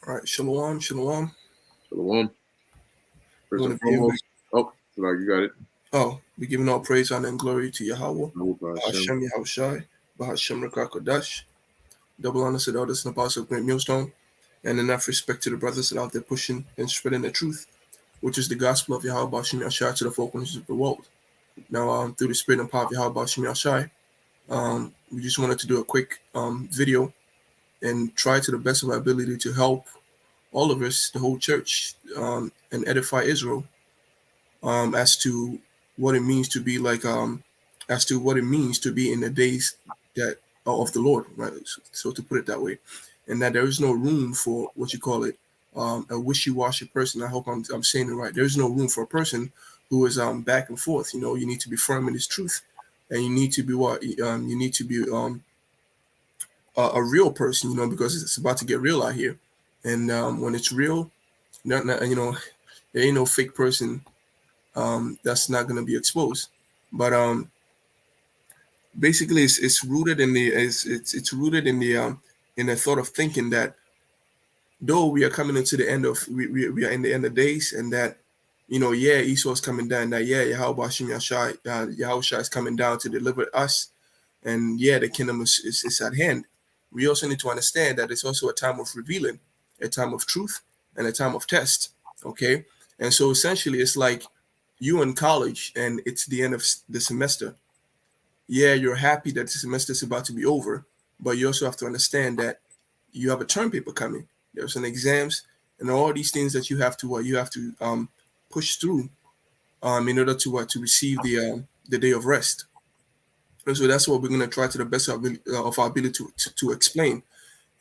All right, shalom, shalom. Shalom. We First want and to begin with, foremost, you got it. we giving all praise, honor, and glory to Yahweh, Baruch Hashem. Hashem Yahushai, Bahashem Rakakodash. Double honor to the elders and apostles of Great Millstone, and enough respect to the brothers that are out there pushing and spreading the truth, which is the gospel of Yahweh Bahashem Yahshai to the four corners of the world. Now, through the spirit and power of Yahweh Bahashem Yahshai, we just wanted to do a quick video and try to the best of our ability to help all of us, the whole church, and edify Israel as to what it means to be as to what it means to be in the days that of the Lord, right? So to put it that way, and that there is no room for what you call it, a wishy-washy person. I hope I'm saying it right. There is no room for a person who is back and forth. You know, you need to be firm in this truth, and you need to be you need to be a real person. You know, because it's about to get real out here, and when it's real, you know, there ain't no fake person that's not going to be exposed. But basically, it's rooted in it's rooted in the thought of thinking that though we are coming into the end of we are in the end of days, and that yeah, Esau's coming down, that yeah, Yahweh Hashem Yahushua is coming down to deliver us, and yeah, the kingdom is at hand. We also need to understand that it's also a time of revealing, a time of truth, and a time of test. Okay, and so essentially, it's like you in college and it's the end of the semester. Yeah, you're happy that the semester is about to be over, but you also have to understand that you have a term paper coming. There's some exams and all these things that you have to push through in order to receive the day of rest. And so that's what we're going to try to the best of our ability to explain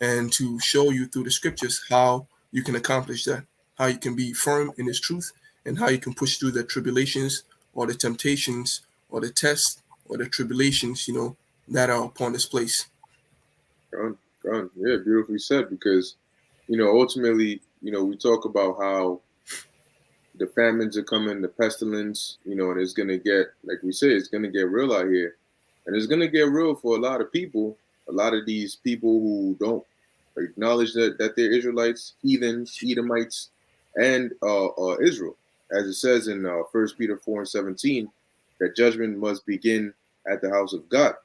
and to show you through the scriptures how you can accomplish that, how you can be firm in this truth, and how you can push through the tribulations or the temptations or the tests or the tribulations, that are upon this place. Gone. Yeah, beautifully said. Because, ultimately, we talk about how the famines are coming, the pestilence, and it's gonna get, like we say, it's gonna get real out here, and it's gonna get real for a lot of people. A lot of these people who don't acknowledge that they're Israelites, heathens, Edomites, and Israel, as it says in 1 Peter 4:17, that judgment must begin at the house of God.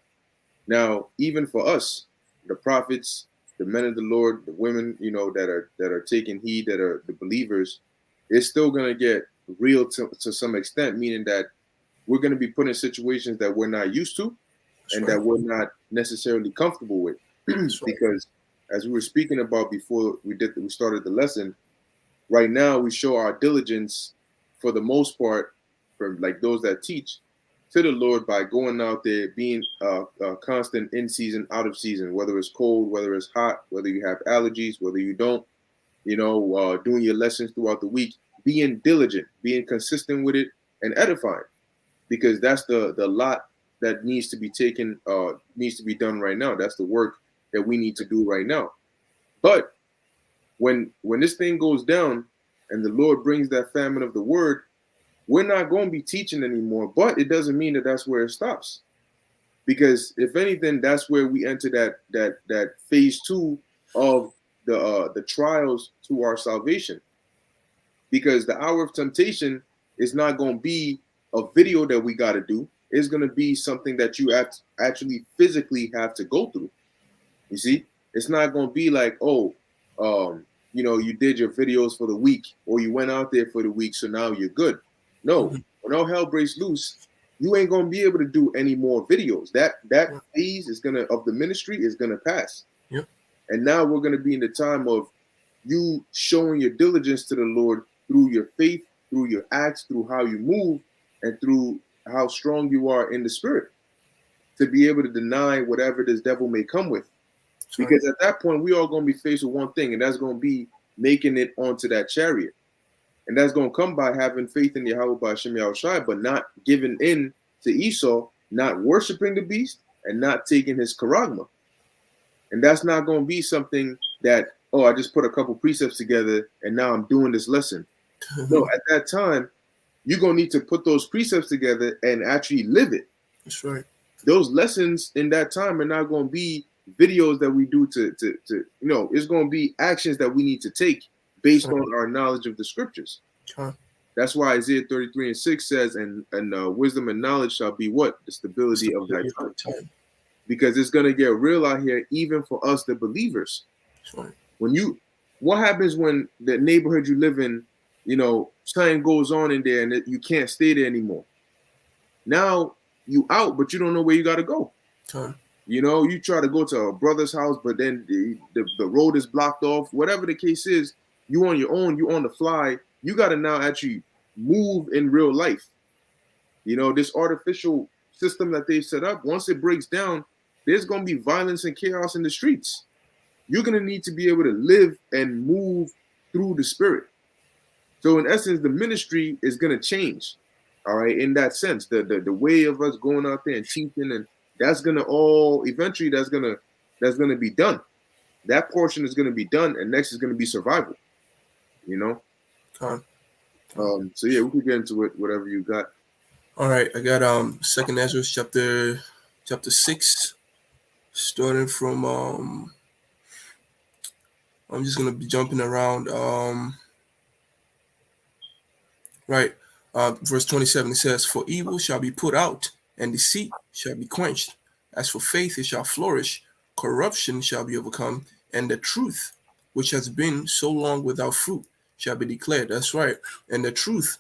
Now, even for us, the prophets, the men of the Lord, the women, that are taking heed, that are the believers, it's still gonna get real to some extent, meaning that we're gonna be put in situations that we're not used to, and that we're not necessarily comfortable with. Because as we were speaking about before we started the lesson, right now we show our diligence for the most part from like those that teach to the Lord by going out there, being constant in season, out of season, whether it's cold, whether it's hot, whether you have allergies, whether you don't, doing your lessons throughout the week, being diligent, being consistent with it, and edifying, because that's the lot that needs to be taken, needs to be done right now. That's the work that we need to do right now. But when this thing goes down and the Lord brings that famine of the word, we're not going to be teaching anymore. But it doesn't mean that that's where it stops, because if anything, that's where we enter that phase 2 of the trials to our salvation. Because the hour of temptation is not going to be a video that we got to do. It's going to be something that you actually physically have to go through. You see, it's not going to be like, you did your videos for the week, or you went out there for the week, so now you're good. No, when all hell breaks loose, you ain't going to be able to do any more videos. That phase of the ministry is going to pass. Yep. And now we're going to be in the time of you showing your diligence to the Lord through your faith, through your acts, through how you move, and through how strong you are in the spirit, to be able to deny whatever this devil may come with. Because at that point, we are going to be faced with one thing, and that's going to be making it onto that chariot. And that's going to come by having faith in Yahweh by Hashem Yahushai, but not giving in to Esau, not worshiping the beast, and not taking his charagma. And that's not going to be something that, I just put a couple precepts together and now I'm doing this lesson. No, at that time, you're going to need to put those precepts together and actually live it. That's right. Those lessons in that time are not going to be videos that we do to it's going to be actions that we need to take based on our knowledge of the scriptures. That's why Isaiah 33:6 says, and wisdom and knowledge shall be what? The stability of thy tongue. Because it's going to get real out here, even for us, the believers. What happens when the neighborhood you live in, something goes on in there and you can't stay there anymore? Now you out, but you don't know where you got to go. You try to go to a brother's house, but then the road is blocked off. Whatever the case is, you on your own, you on the fly. You got to now actually move in real life. This artificial system that they set up, once it breaks down, there's going to be violence and chaos in the streets. You're going to need to be able to live and move through the spirit. So in essence, the ministry is going to change. All right. In that sense, the way of us going out there and teaching, and that's going to all eventually that's going to be done. That portion is going to be done. And next is going to be survival, So yeah, we can get into it, whatever you got. All right. I got 2nd Ezra chapter 6, starting from I'm just gonna be jumping around. Verse 27, it says, "For evil shall be put out, and deceit shall be quenched. As for faith, it shall flourish. Corruption shall be overcome, and the truth, which has been so long without fruit, shall be declared." That's right. And the truth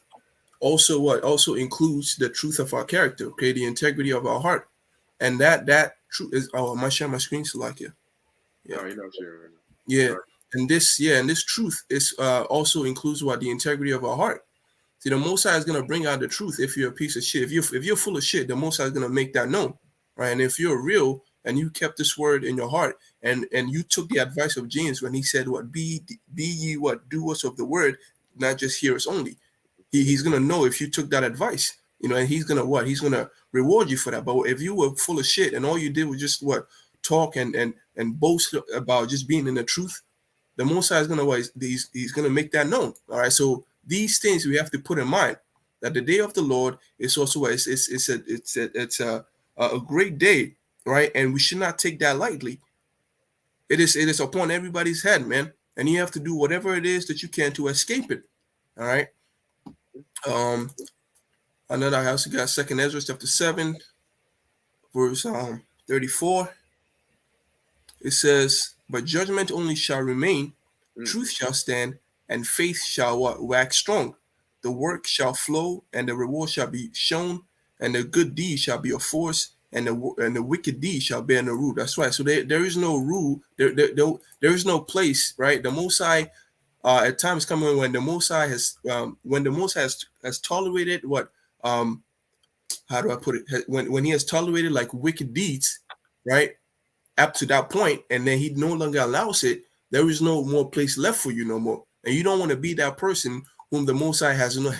also includes the truth of our character, okay, the integrity of our heart, and that truth is. Oh, am I sharing my screen, Salakia? Yeah. No, you're not sharing right now. Yeah. Right. And this truth is also includes the integrity of our heart. See, the Most High is gonna bring out the truth. If you're a piece of shit, if you're full of shit, the Most High is gonna make that known, right? And if you're real and you kept this word in your heart, and you took the advice of James when he said, "What be ye doers of the word, not just hearers only." He's gonna know if you took that advice, and he's gonna reward you for that. But if you were full of shit and all you did was just talk and boast about just being in the truth, the Most High is gonna he's gonna make that known. All right, so these things we have to put in mind, that the day of the Lord is also it's a great day, right? And we should not take that lightly. It is upon everybody's head, man, and you have to do whatever it is that you can to escape it. All right. Another, I also got 2nd Ezra chapter 7, verse 34. It says, "But judgment only shall remain, truth shall stand, and faith shall wax strong. The work shall flow, and the reward shall be shown, and the good deed shall be a force, and the wicked deed shall bear no rule." That's right. So there is no rule. There is no place, right? The Most High, at times coming when the Most High has tolerated how do I put it? When he has tolerated like wicked deeds, right? Up to that point, and then he no longer allows it, there is no more place left for you no more. And you don't want to be that person whom the Most High has no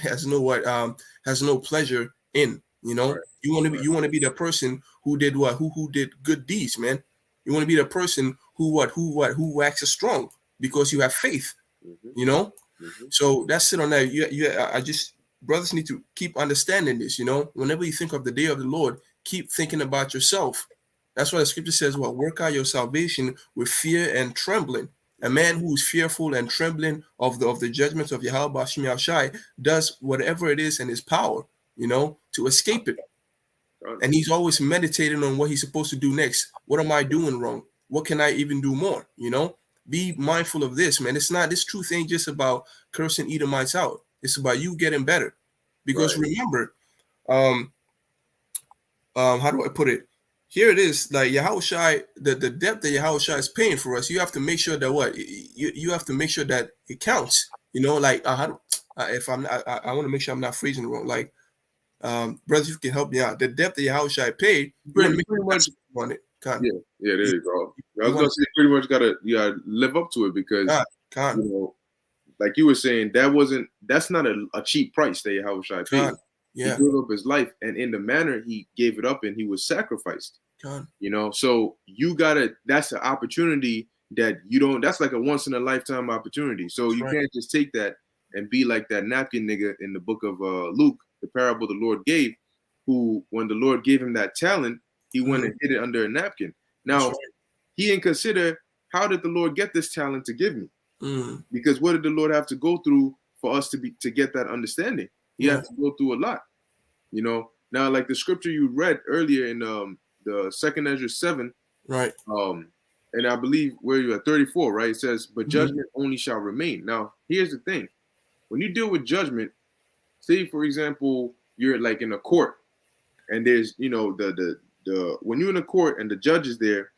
pleasure in. Right. You want to be the person who did what? Who did good deeds, man. You want to be the person who waxes strong because you have faith. So that's it on that. Brothers need to keep understanding this. Whenever you think of the day of the Lord, keep thinking about yourself. That's why the scripture says, "Work out your salvation with fear and trembling." A man who is fearful and trembling of the judgments of Yahweh Bashim Yahushai does whatever it is in his power, to escape it. And he's always meditating on what he's supposed to do next. What am I doing wrong? What can I even do more? Be mindful of this, man. This truth ain't just about cursing Edomites out. It's about you getting better. Because remember, how do I put it? Here it is, like Yahushai, the debt that Yahushai is paying for us. You have to make sure that you have to make sure that it counts. Like if I'm not, I want to make sure I'm not phrasing wrong. Like, brothers, you can help me out. The debt that Yahushai paid, pretty much on it. Yeah, there you go. I was gonna say pretty much gotta live up to it because like you were saying, that's not a cheap price that Yahushai paid. Yeah. He gave up his life, and in the manner he gave it up, and he was sacrificed. So you that's an opportunity that you don't. That's like a once in a lifetime opportunity. So you can't just take that and be like that napkin nigga in the book of Luke, the parable the Lord gave, who when the Lord gave him that talent, he went and hid it under a napkin. Now, he didn't consider, how did the Lord get this talent to give me? Mm. Because what did the Lord have to go through for us to get that understanding? He Yeah. had to go through a lot, you know. Now, like the scripture you read earlier in the second Ezra 7, Right. and I believe where you're at 34, right? It says, but Mhm. judgment only shall remain. Now, here's the thing. When you deal with judgment, say for example, you're like in a court, and there's, you know, the when you're in a court and the judge is there,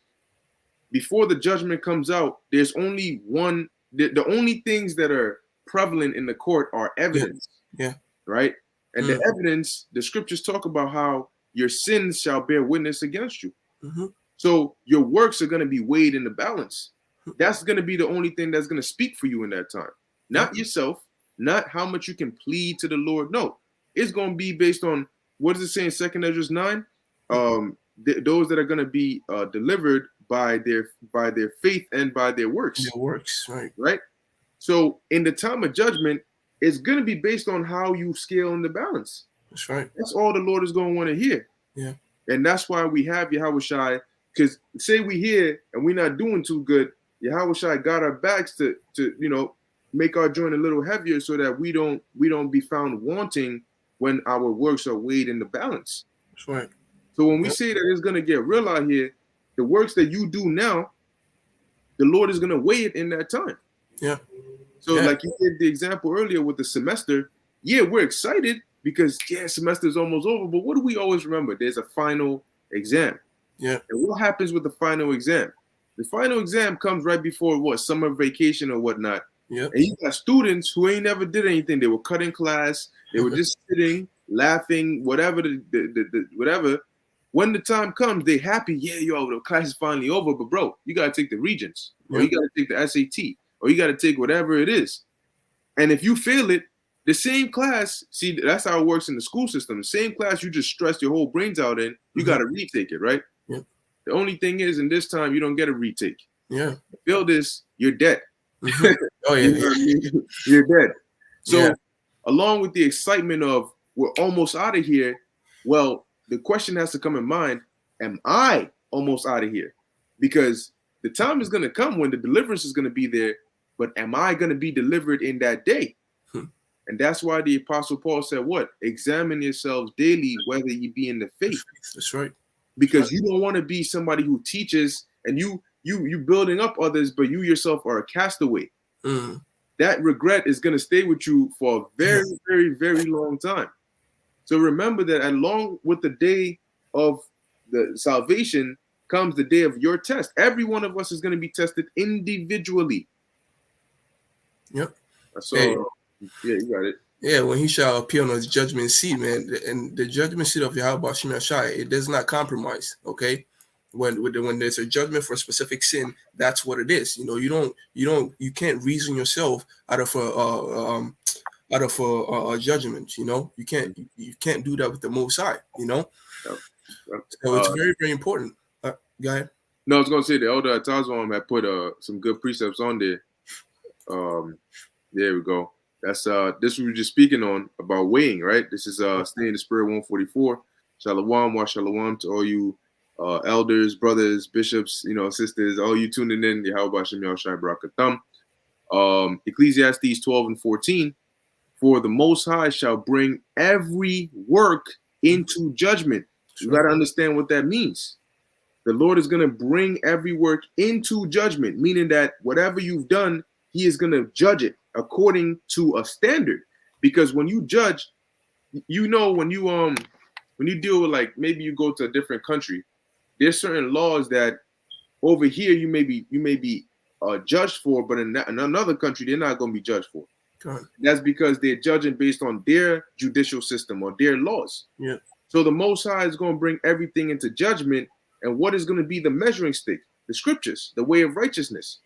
before the judgment comes out, there's only one. The only things that are prevalent in the court are evidence, Yeah. right? And Mm. the evidence, the scriptures talk about how your sins shall bear witness against you. Mm-hmm. So your works are going to be weighed in the balance. That's going to be the only thing that's going to speak for you in that time. Not yourself, not how much you can plead to the Lord. No, it's going to be based on, what does it say in 2 Ezra 9? Those that are going to be delivered by their faith and by their works. It works, right? Right. So in the time of judgment, it's going to be based on how you scale in the balance. That's right. That's all the Lord is going to want to hear. Yeah. And that's why we have Yahushai, because say we here and we're not doing too good, Yahushai got our backs to you know, make our joint a little heavier so that we don't be found wanting when our works are weighed in the balance. That's right. So when we say that it's going to get real out here, the works that you do now, the Lord is going to weigh it in that time. Yeah. So like you did the example earlier with the semester, yeah, we're excited because semester is almost over. But what do we always remember? There's a final exam. Yeah. And what happens with the final exam? The final exam comes right before what, summer vacation or whatnot. Yeah. And you got students who ain't never did anything. They were cutting class. They were just sitting, laughing, whatever whatever. When the time comes, they happy. Yeah, yo, the class is finally over. But bro, you gotta take the Regents, or you gotta take the SAT, or you gotta take whatever it is. And if you fail it, the same class, see, that's how it works in the school system. The same class you just stressed your whole brains out in, you gotta retake it, right? Yeah. The only thing is, in this time, you don't get a retake. Yeah. Fail this, you're dead. Mm-hmm. Oh yeah. You know what I mean? You're dead. So along with the excitement of we're almost out of here, well, the question has to come in mind, am I almost out of here? Because the time is going to come when the deliverance is going to be there, but am I going to be delivered in that day? And that's why the Apostle Paul said, what? Examine yourselves daily, whether you be in the faith. That's right. Because you don't want to be somebody who teaches and you building up others, but you yourself are a castaway. Mm. That regret is going to stay with you for a very, very, very long time. So remember that along with the day of the salvation comes the day of your test. Every one of us is going to be tested individually. Yep. So, yeah, you got it. Yeah, when he shall appear on his judgment seat, man, and the judgment seat of Yahweh Shem Yashai, it does not compromise. Okay, when there's a judgment for a specific sin, that's what it is. You know, you can't reason yourself out of a judgment. You know, you can't do that with the Most High. You know, so it's very, very important. Go ahead. No, I was gonna say the elder Atazwam had put some good precepts on there. There we go. That's this we were just speaking on about weighing, right? This is Stay in the Spirit 144. Shalom, wa shalom to all you elders, brothers, bishops, you know, sisters, all you tuning in. Yahweh Shem Yahshai Barakatham. Ecclesiastes 12 and 14. For the Most High shall bring every work into judgment. You got to understand what that means. The Lord is going to bring every work into judgment, meaning that whatever you've done, he is going to judge it according to a standard. Because when you judge, you know, when you deal with, like, maybe you go to a different country, there's certain laws that over here you may be judged for, but in another country they're not going to be judged for. That's because they're judging based on their judicial system or their laws. Yeah. So the Most High is going to bring everything into judgment, and what is going to be the measuring stick? The scriptures, the way of righteousness.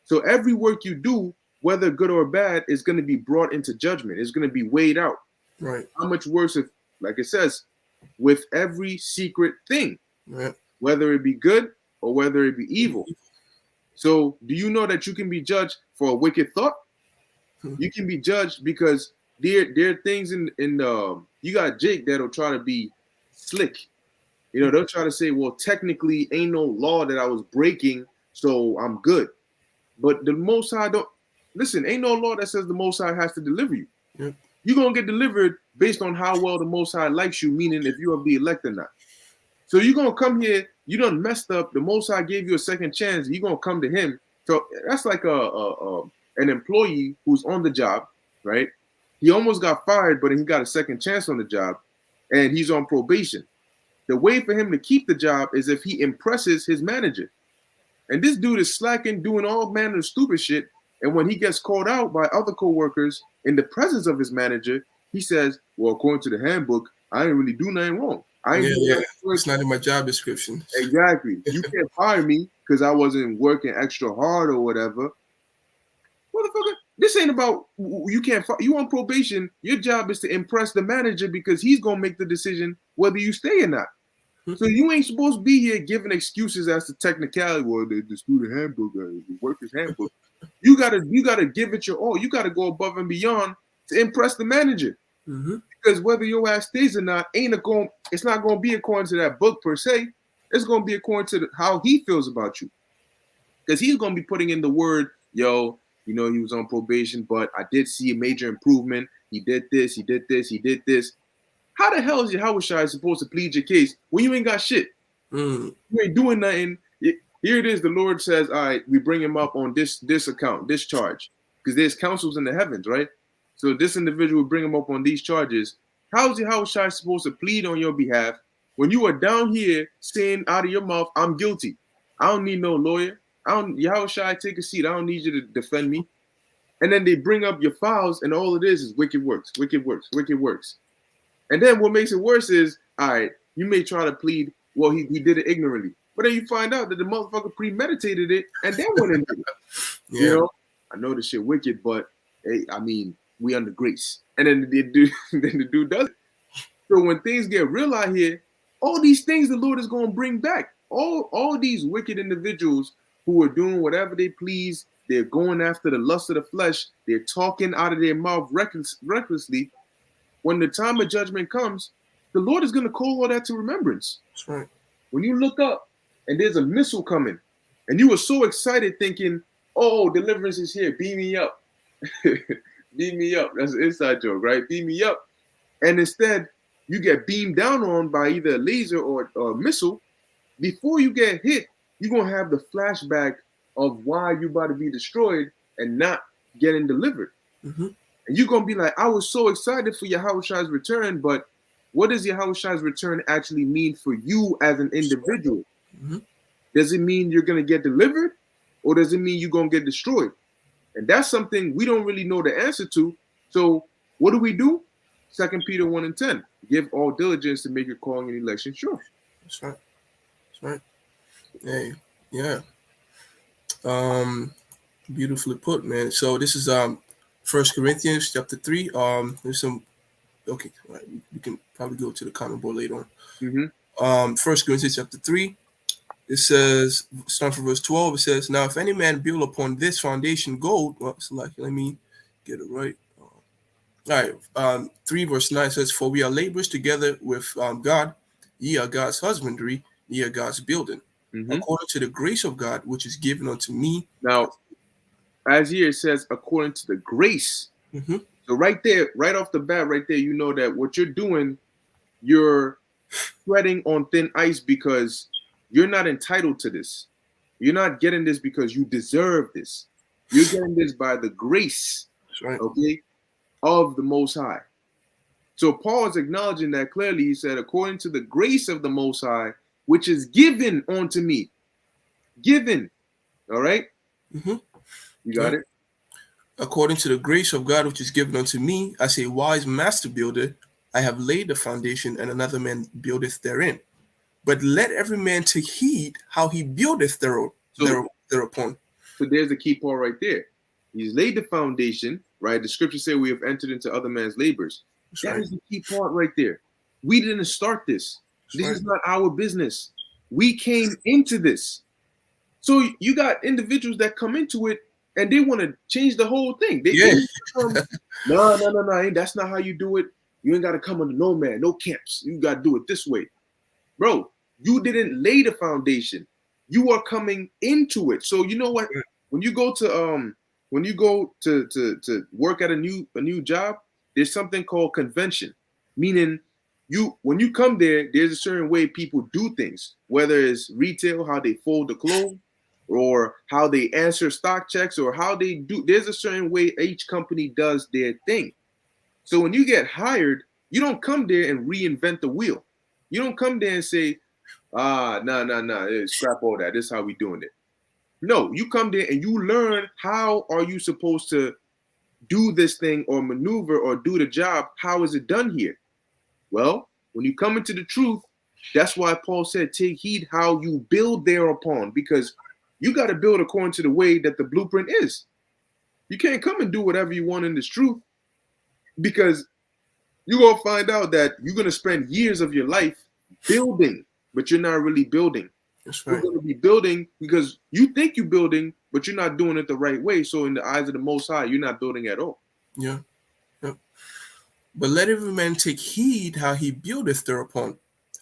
So every work you do, whether good or bad, is going to be brought into judgment. It's going to be weighed out. Right. How much worse if, like it says, with every secret thing, whether it be good or whether it be evil. So do you know that you can be judged for a wicked thought? You can be judged because there are things in you got Jake that'll try to be slick. You know, they'll try to say, well, technically ain't no law that I was breaking, so I'm good. But the Most High don't listen, ain't no law that says the Most High has to deliver you. Yep. You're gonna get delivered based on how well the Most High likes you, meaning if you are the elect or not. So you're gonna come here, you done messed up, the Most High gave you a second chance, you're gonna come to him. So that's like an employee who's on the job, right? He almost got fired, but he got a second chance on the job, and he's on probation. The way for him to keep the job is if he impresses his manager. And this dude is slacking, doing all manner of stupid shit. And when he gets called out by other coworkers in the presence of his manager, he says, well, according to the handbook, I didn't really do nothing wrong. I ain't do nothing It's not in my job description. Exactly. You can't fire me because I wasn't working extra hard or whatever. Motherfucker, this ain't about you can't you on probation. Your job is to impress the manager because he's gonna make the decision whether you stay or not. So you ain't supposed to be here giving excuses as to technicality. Well, the student handbook, the workers handbook. You gotta give it your all. You gotta go above and beyond to impress the manager. Mm-hmm. Because whether your ass stays or not, it's not gonna be according to that book per se. It's gonna be according to how he feels about you. Because he's gonna be putting in the word, yo, you know, he was on probation, but I did see a major improvement. He did this, he did this, he did this. How the hell is Yahushua supposed to plead your case when you ain't got shit? You ain't doing nothing. Here it is. The Lord says, all right, we bring him up on this account, this charge. Because there's councils in the heavens, right? So this individual will bring him up on these charges. How is Yahushua supposed to plead on your behalf when you are down here saying out of your mouth, I'm guilty? I don't need no lawyer. Yahushua, take a seat. I don't need you to defend me. And then they bring up your files, and all it is wicked works, wicked works, wicked works. And then what makes it worse is, all right, you may try to plead, well, he did it ignorantly. But then you find out that the motherfucker premeditated it and then went into it. Yeah. You know, I know this shit wicked, but hey, I mean, we under grace. And then the dude does it. So when things get real out here, all these things the Lord is going to bring back. All these wicked individuals who are doing whatever they please, they're going after the lust of the flesh, they're talking out of their mouth recklessly. When the time of judgment comes, the Lord is going to call all that to remembrance. That's right. When you look up and there's a missile coming, and you were so excited thinking, oh, deliverance is here, beam me up. Beam me up. That's an inside joke, right? Beam me up. And instead, you get beamed down on by either a laser or a missile. Before you get hit, you're going to have the flashback of why you about to be destroyed and not getting delivered. Mm-hmm. And you're going to be like, I was so excited for Yahushua's return, but what does Yahushua's return actually mean for you as an individual? Mm-hmm. Does it mean you're going to get delivered, or does it mean you're going to get destroyed? And that's something we don't really know the answer to. So what do? 2 Peter 1:10. Give all diligence to make your calling and election sure. That's right. That's right. Hey, yeah. Beautifully put, man. So this is 1 Corinthians chapter 3. There's some. Okay, right. We can probably go to the comment board later on. Mm-hmm. 1 Corinthians chapter 3. It says, starting from verse 12, it says, now if any man build upon this foundation gold, well, so like, let me get it right. All right, 3 verse 9 says, for we are laborers together with God, ye are God's husbandry, ye are God's building, according to the grace of God, which is given unto me. Now, as here it says, according to the grace. Mm-hmm. So right there, right off the bat, right there, you know that what you're doing, you're treading on thin ice because you're not entitled to this. You're not getting this because you deserve this. You're getting this by the grace, right, okay, of the Most High. So Paul is acknowledging that clearly. He said, according to the grace of the Most High, which is given unto me. Given. All right? Mm-hmm. You got it? According to the grace of God, which is given unto me, as a wise master builder, I have laid the foundation, and another man buildeth therein. But let every man take heed how he buildeth thereupon. So there's the key part right there. He's laid the foundation, right? The scripture says we have entered into other man's labors. That is the key part right there. We didn't start this. This is not our business. We came into this. So you got individuals that come into it and they want to change the whole thing. No. That's not how you do it. You ain't got to come under no man, no camps. You got to do it this way. Bro, You didn't lay the foundation. You are coming into it. So you know what? When you go to work at a new job, there's something called convention, meaning when you come there, there's a certain way people do things, whether it's retail, how they fold the clothes, or how they answer stock checks, or how they do. There's a certain way each company does their thing. So when you get hired, you don't come there and reinvent the wheel. You don't come there and say, no, scrap all that. This is how we doing it. No, you come there and you learn how are you supposed to do this thing or maneuver or do the job. How is it done here? Well, when you come into the truth, that's why Paul said, take heed how you build thereupon, because you got to build according to the way that the blueprint is. You can't come and do whatever you want in this truth, because you're going to find out that you're going to spend years of your life building, but you're not really building. That's right. You're going to be building because you think you're building, but you're not doing it the right way. So in the eyes of the Most High, you're not building at all. Yeah. But let every man take heed how he buildeth thereupon.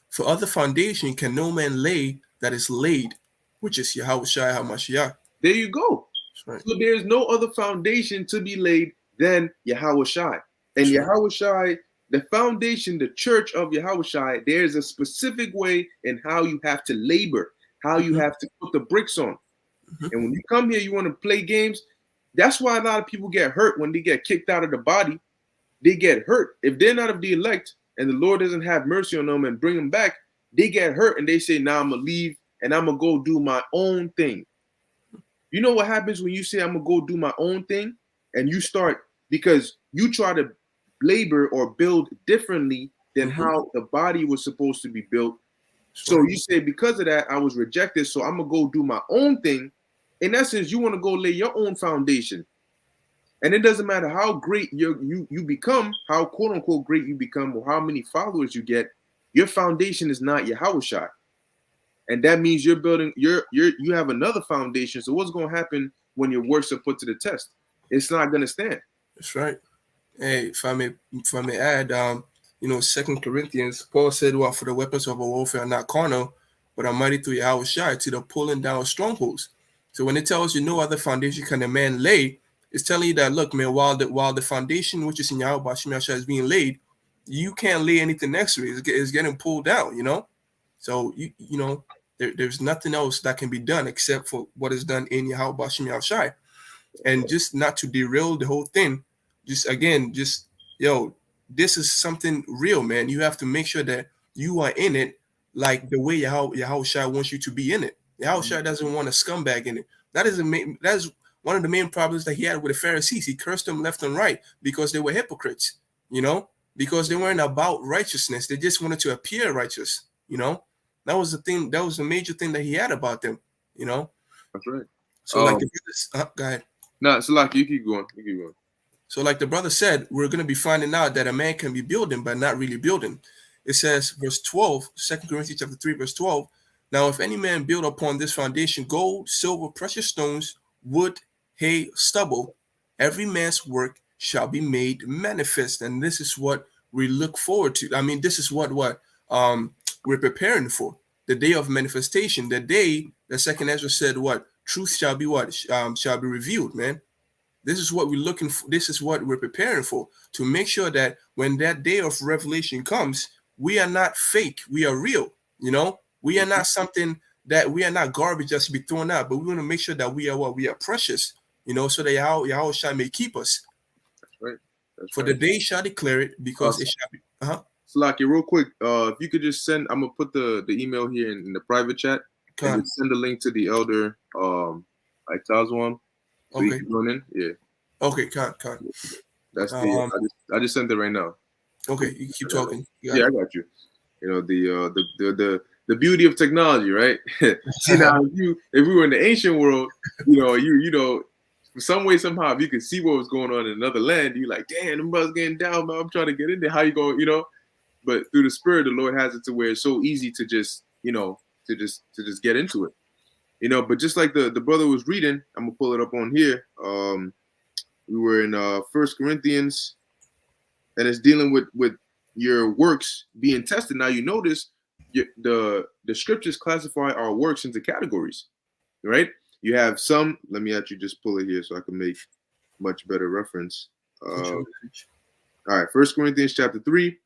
For other foundation can no man lay that is laid, which is Yahushua HaMashiach. There you go. Right. So there's no other foundation to be laid than Yahushua. And Yahushua, the foundation, the church of Yahushua, there's a specific way in how you have to labor, how you have to put the bricks on. And when you come here, you want to play games. That's why a lot of people get hurt when they get kicked out of the body. They get hurt. If they're not of the elect and the Lord doesn't have mercy on them and bring them back, they get hurt and they say, nah, I'm going to leave and I'm going to go do my own thing. You know what happens when you say, I'm going to go do my own thing? And you start, because you try to labor or build differently than how the body was supposed to be built. So you say, because of that, I was rejected, so I'm going to go do my own thing. In essence, you want to go lay your own foundation. And it doesn't matter how great you become, how quote unquote great you become, or how many followers you get, your foundation is not Yahushua. And that means you're building, you have another foundation. So what's going to happen when your works are put to the test? It's not going to stand. That's right. Hey, if I may add, 2 Corinthians, Paul said, well, for the weapons of our warfare are not carnal, but are mighty through Yahushua to the pulling down strongholds. So when it tells you no other foundation can a man lay, it's telling you that, look, man, while the foundation which is in Yahushua is being laid, you can't lay anything next to it. It's getting pulled down, So there's nothing else that can be done except for what is done in Yahushua. And just not to derail the whole thing, this is something real, man. You have to make sure that you are in it like the way Yahushua wants you to be in it. Yahushua doesn't want a scumbag in it. That is one of the main problems that he had with the Pharisees. He cursed them left and right because they were hypocrites, because they weren't about righteousness. They just wanted to appear righteous, That was the thing. That was the major thing that he had about them, That's right. So like the brothers, go ahead. No, so like you keep going. So like the brother said, we're going to be finding out that a man can be building, but not really building. It says, verse 12, 2 Corinthians chapter 3, verse 12. Now, if any man build upon this foundation gold, silver, precious stones, wood, hay, stubble, every man's work shall be made manifest. And this is what we look forward to. I mean, this is what we're preparing for. The day of manifestation, the day the second Ezra said, what? Truth shall be what? Shall be revealed, man. This is what we're looking for. This is what we're preparing for, to make sure that when that day of revelation comes, we are not fake. We are real. We are not something that we are not garbage just to be thrown out, but we want to make sure that we are what? We are precious, so that Yahushua may keep us. That's right. For the day shall declare it, because it shall be. Slaki, real quick, if you could just send, I'm gonna put the email here in the private chat. And send the link to the elder Itazwam. So you can join in. Yeah. Okay, cut. That's I just sent it right now. Okay, you keep talking. I got you. The beauty of technology, right? See, now if we were in the ancient world, for some way, somehow, if you could see what was going on in another land, you're like, damn, them brothers getting down, man. I'm trying to get in there. How you going, But through the Spirit, the Lord has it to where it's so easy to just, to just get into it. But just like the brother was reading, I'm gonna pull it up on here. We were in 1 Corinthians, and it's dealing with your works being tested. Now you notice the scriptures classify our works into categories, right? You have some. Let me actually just pull it here so I can make much better reference. All right, 1 Corinthians chapter 3,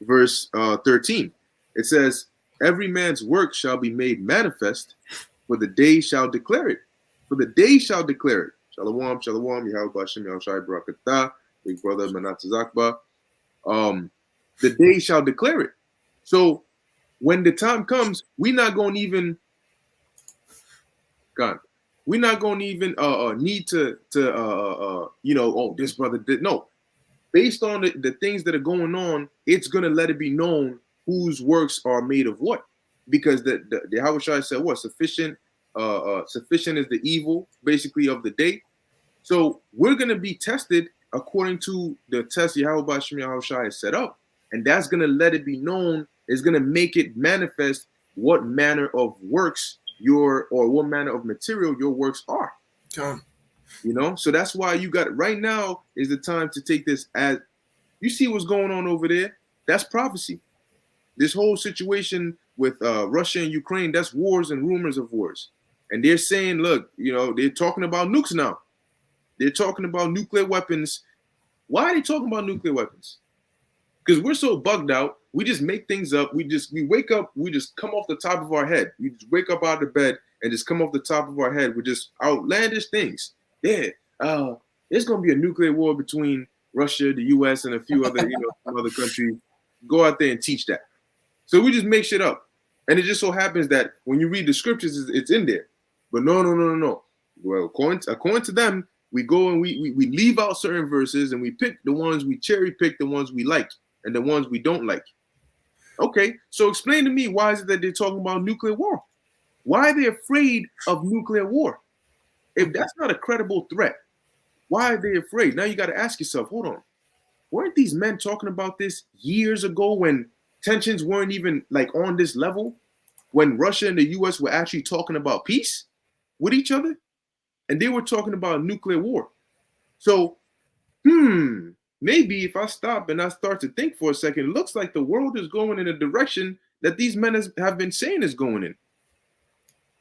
verse 13. It says, "Every man's work shall be made manifest, for the day shall declare it. For the day shall declare it." Shalom, shalom, Yahweh Bashem, Yahushai Barakatah, big brother Manat Zakba. The day shall declare it. So when the time comes, we're not going to even, God, we're not going to even need to oh, this brother did. No, based on the things that are going on, it's going to let it be known whose works are made of what. Because the Yahushua said, what? Sufficient is the evil, basically, of the day. So we're going to be tested according to the test Yahweh Bashem Yahushua has set up. And that's going to let it be known, it's going to make it manifest what manner of works what manner of material your works are. So that's why you got right now is the time to take this as you see what's going on over there. That's prophecy. This whole situation with Russia and Ukraine, that's wars and rumors of wars. And they're saying, look, they're talking about nukes now. They're talking about nuclear weapons. Why are they talking about nuclear weapons? Because we're so bugged out. We just make things up. We wake up. We just come off the top of our head. We just wake up out of bed and just come off the top of our head with just outlandish things. Yeah, there's going to be a nuclear war between Russia, the U.S., and a few other, some other countries. Go out there and teach that. So we just make shit up. And it just so happens that when you read the scriptures, it's in there. But no. Well, according to them, we go and we leave out certain verses and we pick the ones, we cherry pick the ones we like and the ones we don't like. Okay, so explain to me, why is it that they're talking about nuclear war? Why are they afraid of nuclear war? If that's not a credible threat, why are they afraid? Now you got to ask yourself, hold on. Weren't these men talking about this years ago when tensions weren't even like on this level? When Russia and the US were actually talking about peace with each other? And they were talking about nuclear war. So, maybe if I stop and I start to think for a second, it looks like the world is going in a direction that these men have been saying is going in.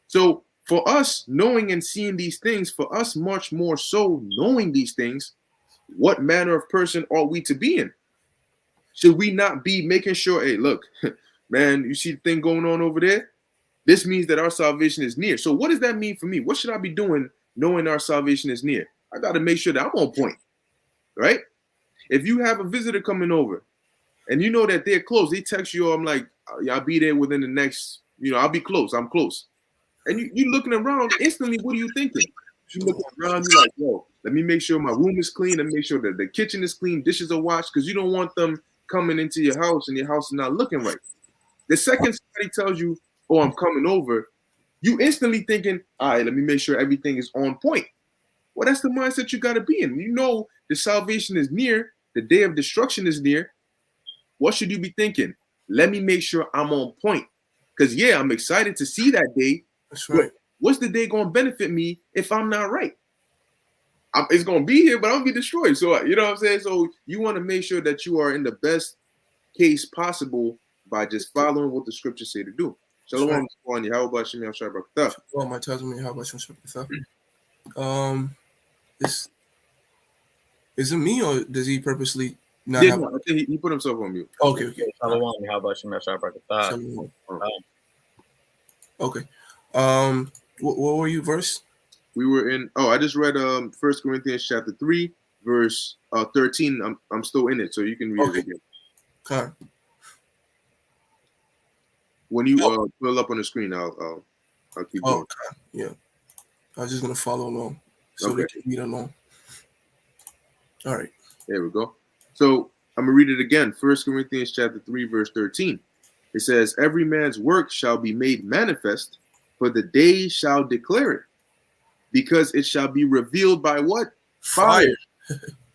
So for us knowing and seeing these things, for us much more so knowing these things, what manner of person are we to be in? Should we not be making sure, hey, look, man, you see the thing going on over there? This means that our salvation is near. So what does that mean for me? What should I be doing knowing our salvation is near? I got to make sure that I'm on point, right? If you have a visitor coming over and you know that they're close, they text you, I'm like, I'll be there within the next, I'll be close. I'm close. And you looking around, instantly, what are you thinking? You looking around, you're like, yo, let me make sure my room is clean and make sure that the kitchen is clean, dishes are washed, because you don't want them coming into your house and your house is not looking right. The second somebody tells you, oh, I'm coming over, you instantly thinking, all right, let me make sure everything is on point. Well, that's the mindset you got to be in. You know the salvation is near, the day of destruction is near. What should you be thinking? Let me make sure I'm on point. Because, yeah, I'm excited to see that day. That's right. What's the day going to benefit me if I'm not right? It's going to be here, but I'm going to be destroyed. So, you know what I'm saying? So you want to make sure that you are in the best case possible by just following what the scriptures say to do. Shalom. How about Shemi Al-Shai Barakatah? Well, my Tazmi, how about Shemi Barakatah? Is it me or does he purposely not have? No, I think he put himself on mute. Okay. Shalom. How about Shemi Al-Shai Barakatah? Okay. What were you verse? We were in. Oh, I just read 1 Corinthians chapter 3, verse 13. I'm still in it, so you can read it again. Okay. When you pull it up on the screen, I'll keep going. Okay. Yeah. I was just gonna follow along so we can read along. All right. There we go. So I'm gonna read it again. 1 Corinthians chapter 3, verse 13. It says, "Every man's work shall be made manifest, for the day shall declare it, because it shall be revealed by what? Fire."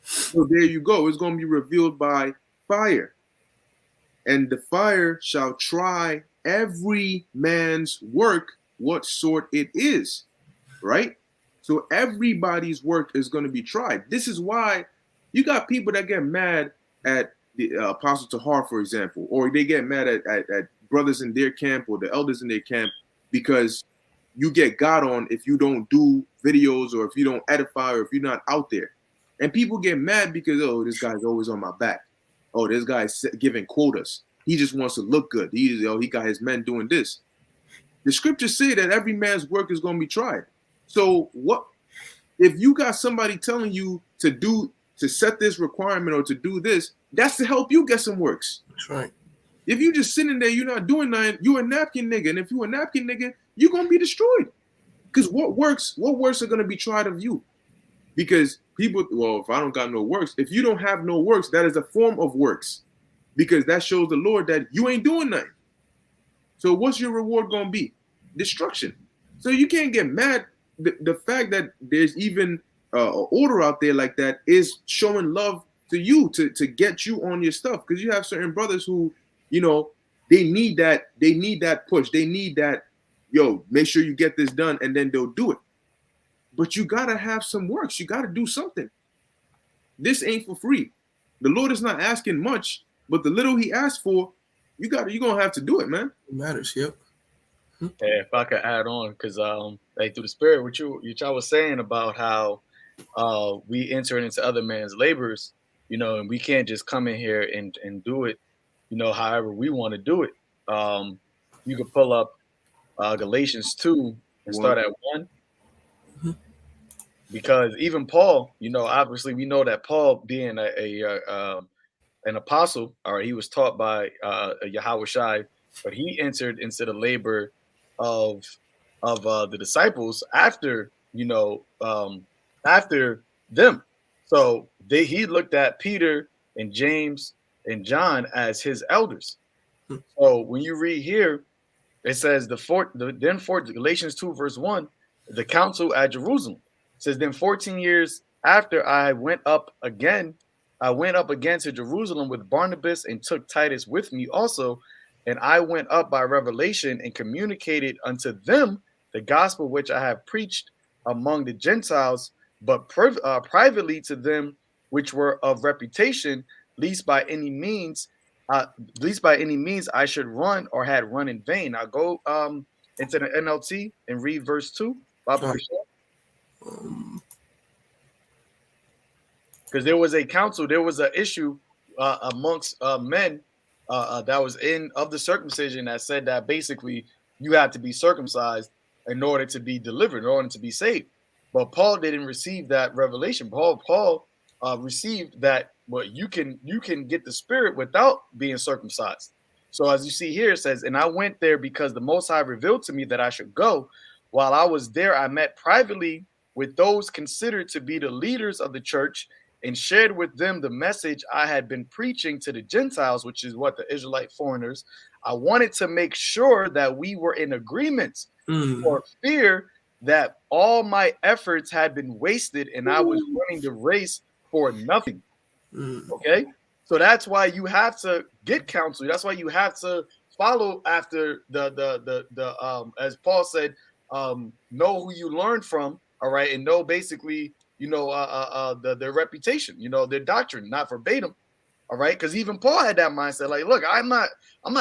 So there you go. It's going to be revealed by fire. And the fire shall try every man's work, what sort it is. Right? So everybody's work is going to be tried. This is why you got people that get mad at the Apostle Tahar, for example, or they get mad at brothers in their camp or the elders in their camp because you get God on if you don't do videos or if you don't edify or if you're not out there. And people get mad because, oh, this guy's always on my back. Oh, this guy's giving quotas. He just wants to look good. He got his men doing this. The scriptures say that every man's work is going to be tried. So what if you got somebody telling you to set this requirement or to do this? That's to help you get some works. That's right. If you just sitting there, you're not doing nothing, you a napkin nigga. And if you a napkin nigga, you're gonna be destroyed. Because what works are gonna be tried of you. Because people, well, if I don't got no works, if you don't have no works, that is a form of works. Because that shows the Lord that you ain't doing nothing. So what's your reward gonna be? Destruction. So you can't get mad. The fact that there's even an order out there like that is showing love to you to get you on your stuff. Because you have certain brothers who, you know, they need that push. They need that, yo, make sure you get this done, and then they'll do it. But you gotta have some works. You gotta do something. This ain't for free. The Lord is not asking much, but the little He asks for, you're gonna have to do it, man. It matters. Yep. Yeah, if I could add on, because like through the Spirit, what y'all was saying about how we enter into other man's labors, you know, and we can't just come in here and do it, you know, however we want to do it. You could pull up Galatians 2 and start at 1. Mm-hmm. Because even Paul, you know, obviously we know that Paul being an apostle, or he was taught by Yahushua, but he entered into the labor of the disciples after, you know, after them. So he looked at Peter and James and John as his elders. So when you read here, it says Galatians 2 verse 1, the council at Jerusalem. It says, then 14 years after I went up again to Jerusalem with Barnabas and took Titus with me also. And I went up by revelation and communicated unto them the gospel which I have preached among the Gentiles, but privately to them which were of reputation, least by any means I should run or had run in vain. Now go into the NLT and read verse 2. Because there was a council, there was an issue amongst men that was of the circumcision that said that basically you had to be circumcised in order to be delivered, in order to be saved. But Paul didn't receive that revelation. Paul received that, well, you can get the Spirit without being circumcised. So as you see here, it says, and I went there because the Most High revealed to me that I should go. While I was there, I met privately with those considered to be the leaders of the church and shared with them the message I had been preaching to the Gentiles, which is what the Israelite foreigners. I wanted to make sure that we were in agreement for fear that all my efforts had been wasted and I was running the race for nothing. Okay, so that's why you have to get counsel. That's why you have to follow after the as Paul said, know who you learned from. All right, and know basically, you know, their reputation, you know, their doctrine, not verbatim. All right, because even Paul had that mindset. Like, look, I'm not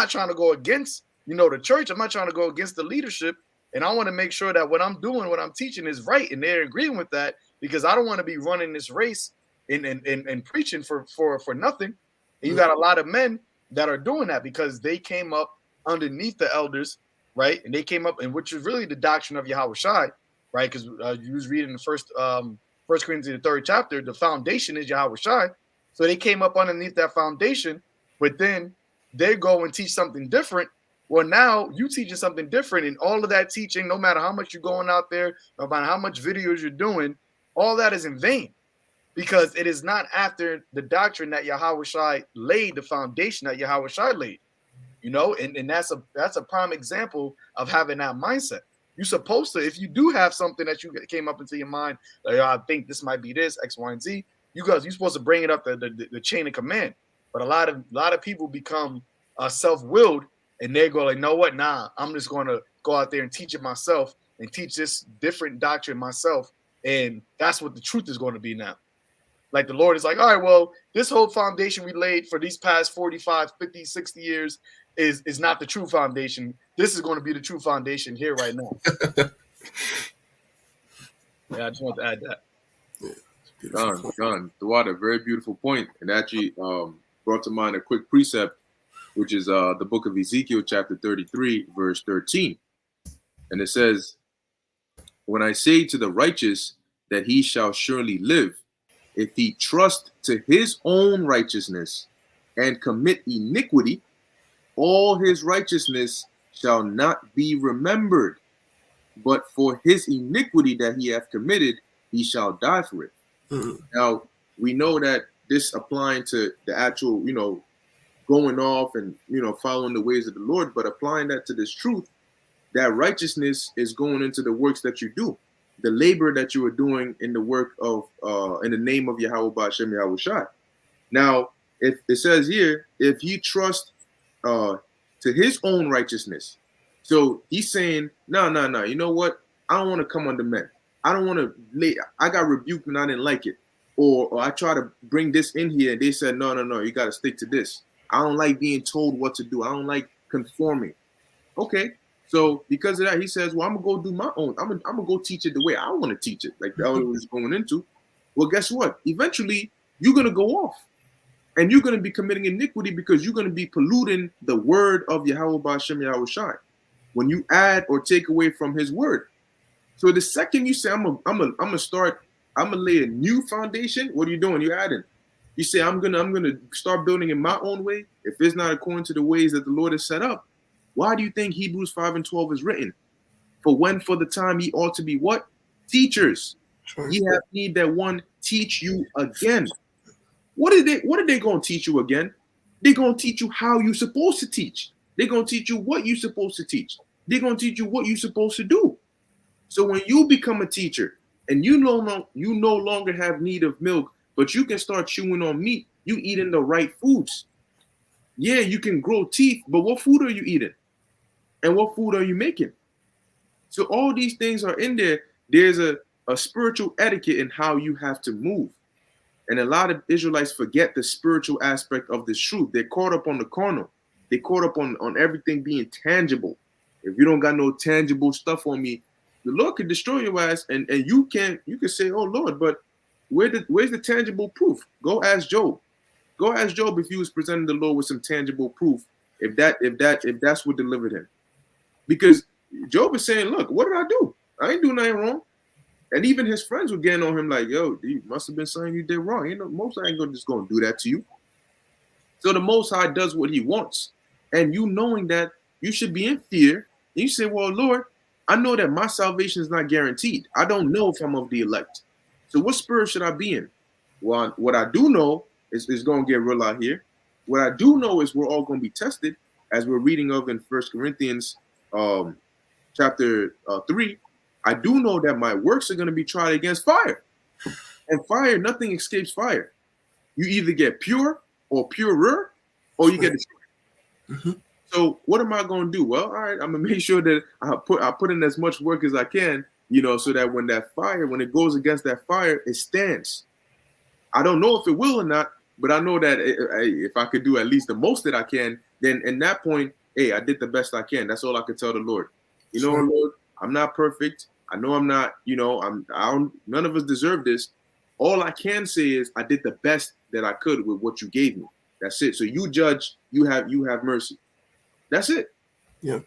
trying to go against, you know, the church. I'm not trying to go against the leadership, and I want to make sure that what I'm doing, what I'm teaching, is right, and they're agreeing with that, because I don't want to be running this race and preaching for nothing. And you got a lot of men that are doing that because they came up underneath the elders, right? And they came up, and which is really the doctrine of Yahushua, right? Because you was reading the First Corinthians, the 3rd chapter, the foundation is Yahushua. So they came up underneath that foundation, but then they go and teach something different. Well, now you teaching something different, and all of that teaching, no matter how much you're going out there, no matter how much videos you're doing, all that is in vain, because it is not after the doctrine that Yahushua laid, the foundation that Yahushua laid, you know, and that's a prime example of having that mindset. You're supposed to, if you do have something that you came up into your mind, like, I think this might be this, X, Y, and Z, you're supposed to bring it up the chain of command. But a lot of people become self-willed, and they go like, know what? Nah, I'm just going to go out there and teach it myself and teach this different doctrine myself. And that's what the truth is going to be now. Like the Lord is like, all right, well, this whole foundation we laid for these past 45, 50, 60 years is not the true foundation. This is going to be the true foundation here right now. Yeah, I just want to add that. Done. Tawada, very beautiful point, and actually brought to mind a quick precept, which is the book of Ezekiel, chapter 33, verse 13. And it says, when I say to the righteous that he shall surely live, if he trust to his own righteousness and commit iniquity, all his righteousness shall not be remembered. But for his iniquity that he hath committed, he shall die for it. Mhm. Now, we know that this applying to the actual, going off and, following the ways of the Lord, but applying that to this truth, that righteousness is going into the works that you do, the labor that you are doing in the work of, in the name of Yahweh Ba'ashem Yahweh Shai. Now, if it says here, if you trust to his own righteousness, so he's saying, no, you know what? I don't want to come under men. I don't want to I got rebuked and I didn't like it. Or I try to bring this in here and they said, no, you got to stick to this. I don't like being told what to do. I don't like conforming. Okay. So because of that, he says, well, I'm going to go do my own. I'm going to go teach it the way I want to teach it. Like that was going into. Well, guess what? Eventually, you're going to go off. And you're going to be committing iniquity because you're going to be polluting the word of Yahweh Ba'ashem Yahweh Shai when you add or take away from his word. So the second you say, I'm gonna lay a new foundation, what are you doing? You're adding. You say, I'm gonna start building in my own way. If it's not according to the ways that the Lord has set up, why do you think Hebrews 5:12 is written? For the time ye ought to be what? Teachers. Sure. Ye have need that one teach you again. What are they going to teach you again? They're going to teach you how you're supposed to teach. They're going to teach you what you're supposed to teach. They're going to teach you what you're supposed to do. So when you become a teacher and you no longer have need of milk, but you can start chewing on meat, you eating the right foods. Yeah, you can grow teeth, but what food are you eating? And what food are you making? So all these things are in there. There's a spiritual etiquette in how you have to move. And a lot of Israelites forget the spiritual aspect of this truth. They're caught up on the carnal. They're caught up on everything being tangible. If you don't got no tangible stuff on me, the Lord can destroy your ass, and you can say, "Oh Lord," but where's the tangible proof? Go ask Job. Go ask Job if he was presenting the Lord with some tangible proof. If that's what delivered him, because Job is saying, "Look, what did I do? I ain't doing nothing wrong." And even his friends were getting on him like, "Yo, you must have been something you did wrong. Most High ain't just gonna do that to you." So the Most High does what he wants, and you knowing that, you should be in fear. And you say, "Well, Lord, I know that my salvation is not guaranteed. I don't know if I'm of the elect. So what spirit should I be in?" Well, what I do know is going to get real out here. What I do know is we're all going to be tested, as we're reading of in 1 Corinthians chapter 3. I do know that my works are going to be tried against fire. And fire, nothing escapes fire. You either get pure or purer, or you get destroyed. Mm-hmm. So what am I going to do? Well, all right, I'm going to make sure that I put in as much work as I can, so that when it goes against that fire, it stands. I don't know if it will or not, but I know that if I could do at least the most that I can, then in that point, hey, I did the best I can. That's all I could tell the Lord. Sure. Lord, I'm not perfect. I know I'm not, none of us deserve this. All I can say is I did the best that I could with what you gave me. That's it. So you judge, you have mercy. That's it. Yeah.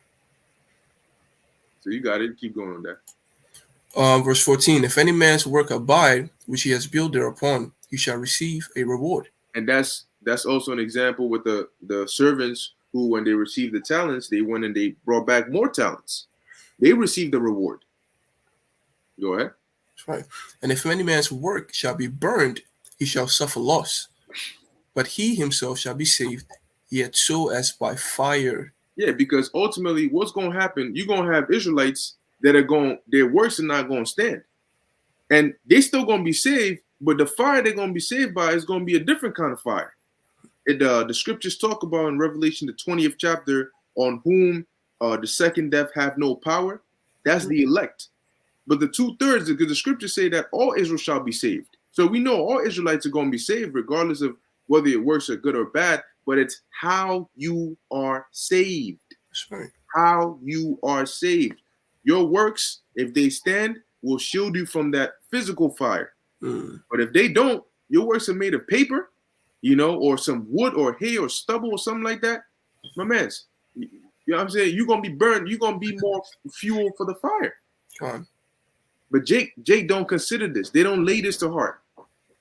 So you got it. Keep going on that. Verse 14, if any man's work abide, which he has built thereupon, he shall receive a reward. And that's also an example with the servants who, when they received the talents, they went and they brought back more talents. They received the reward. Go ahead. That's right. And if any man's work shall be burned, he shall suffer loss. But he himself shall be saved, yet so as by fire. Yeah, because ultimately what's going to happen, you're going to have Israelites that their works are not going to stand. And they still going to be saved, but the fire they're going to be saved by is going to be a different kind of fire. The scriptures talk about in Revelation, the 20th chapter, on whom the second death have no power. That's the elect. But the 2/3, because the scriptures say that all Israel shall be saved. So we know all Israelites are going to be saved, regardless of whether your works are good or bad. But it's how you are saved. That's right. How you are saved. Your works, if they stand, will shield you from that physical fire. But if they don't, your works are made of paper, or some wood or hay or stubble or something like that. My man's, you know what I'm saying? You're going to be burned. You're going to be more fuel for the fire. But Jake don't consider this. They don't lay this to heart.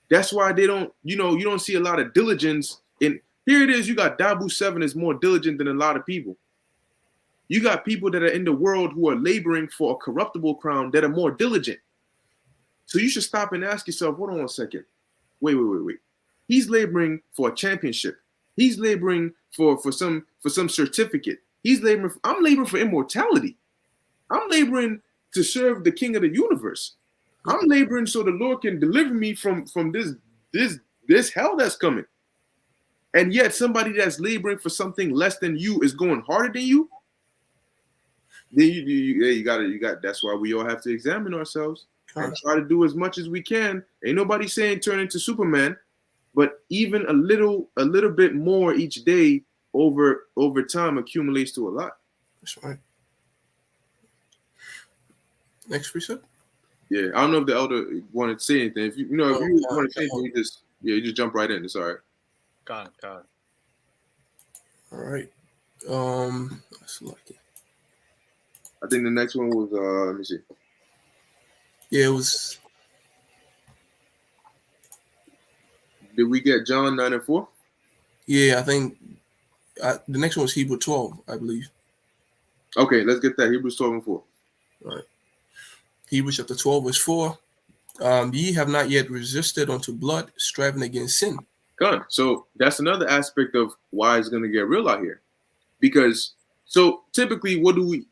That's why they don't, you don't see a lot of diligence in. Here it is. You got Dabu 7 is more diligent than a lot of people. You got people that are in the world who are laboring for a corruptible crown that are more diligent. So you should stop and ask yourself, hold on a second. Wait. He's laboring for a championship. He's laboring for some certificate. I'm laboring for immortality. I'm laboring to serve the King of the universe. I'm laboring so the Lord can deliver me from this hell that's coming. And yet somebody that's laboring for something less than you is going harder than you. Then you got. That's why we all have to examine ourselves and try to do as much as we can. Ain't nobody saying turn into Superman, but even a little bit more each day over time accumulates to a lot. That's right. Next precept. Yeah, I don't know if the elder wanted to say anything. If you want to say anything, you just jump right in. It's all right. God. All right. Let's select it. I think the next one was let me see. Yeah, it was. Did we get John 9:4? Yeah, I think the next one was Hebrew 12, I believe. Okay, let's get that. Hebrews 12:4. All right. Hebrews chapter 12, verse 4. Ye have not yet resisted unto blood, striving against sin. Good. So that's another aspect of why it's going to get real out here. Because so typically, what do we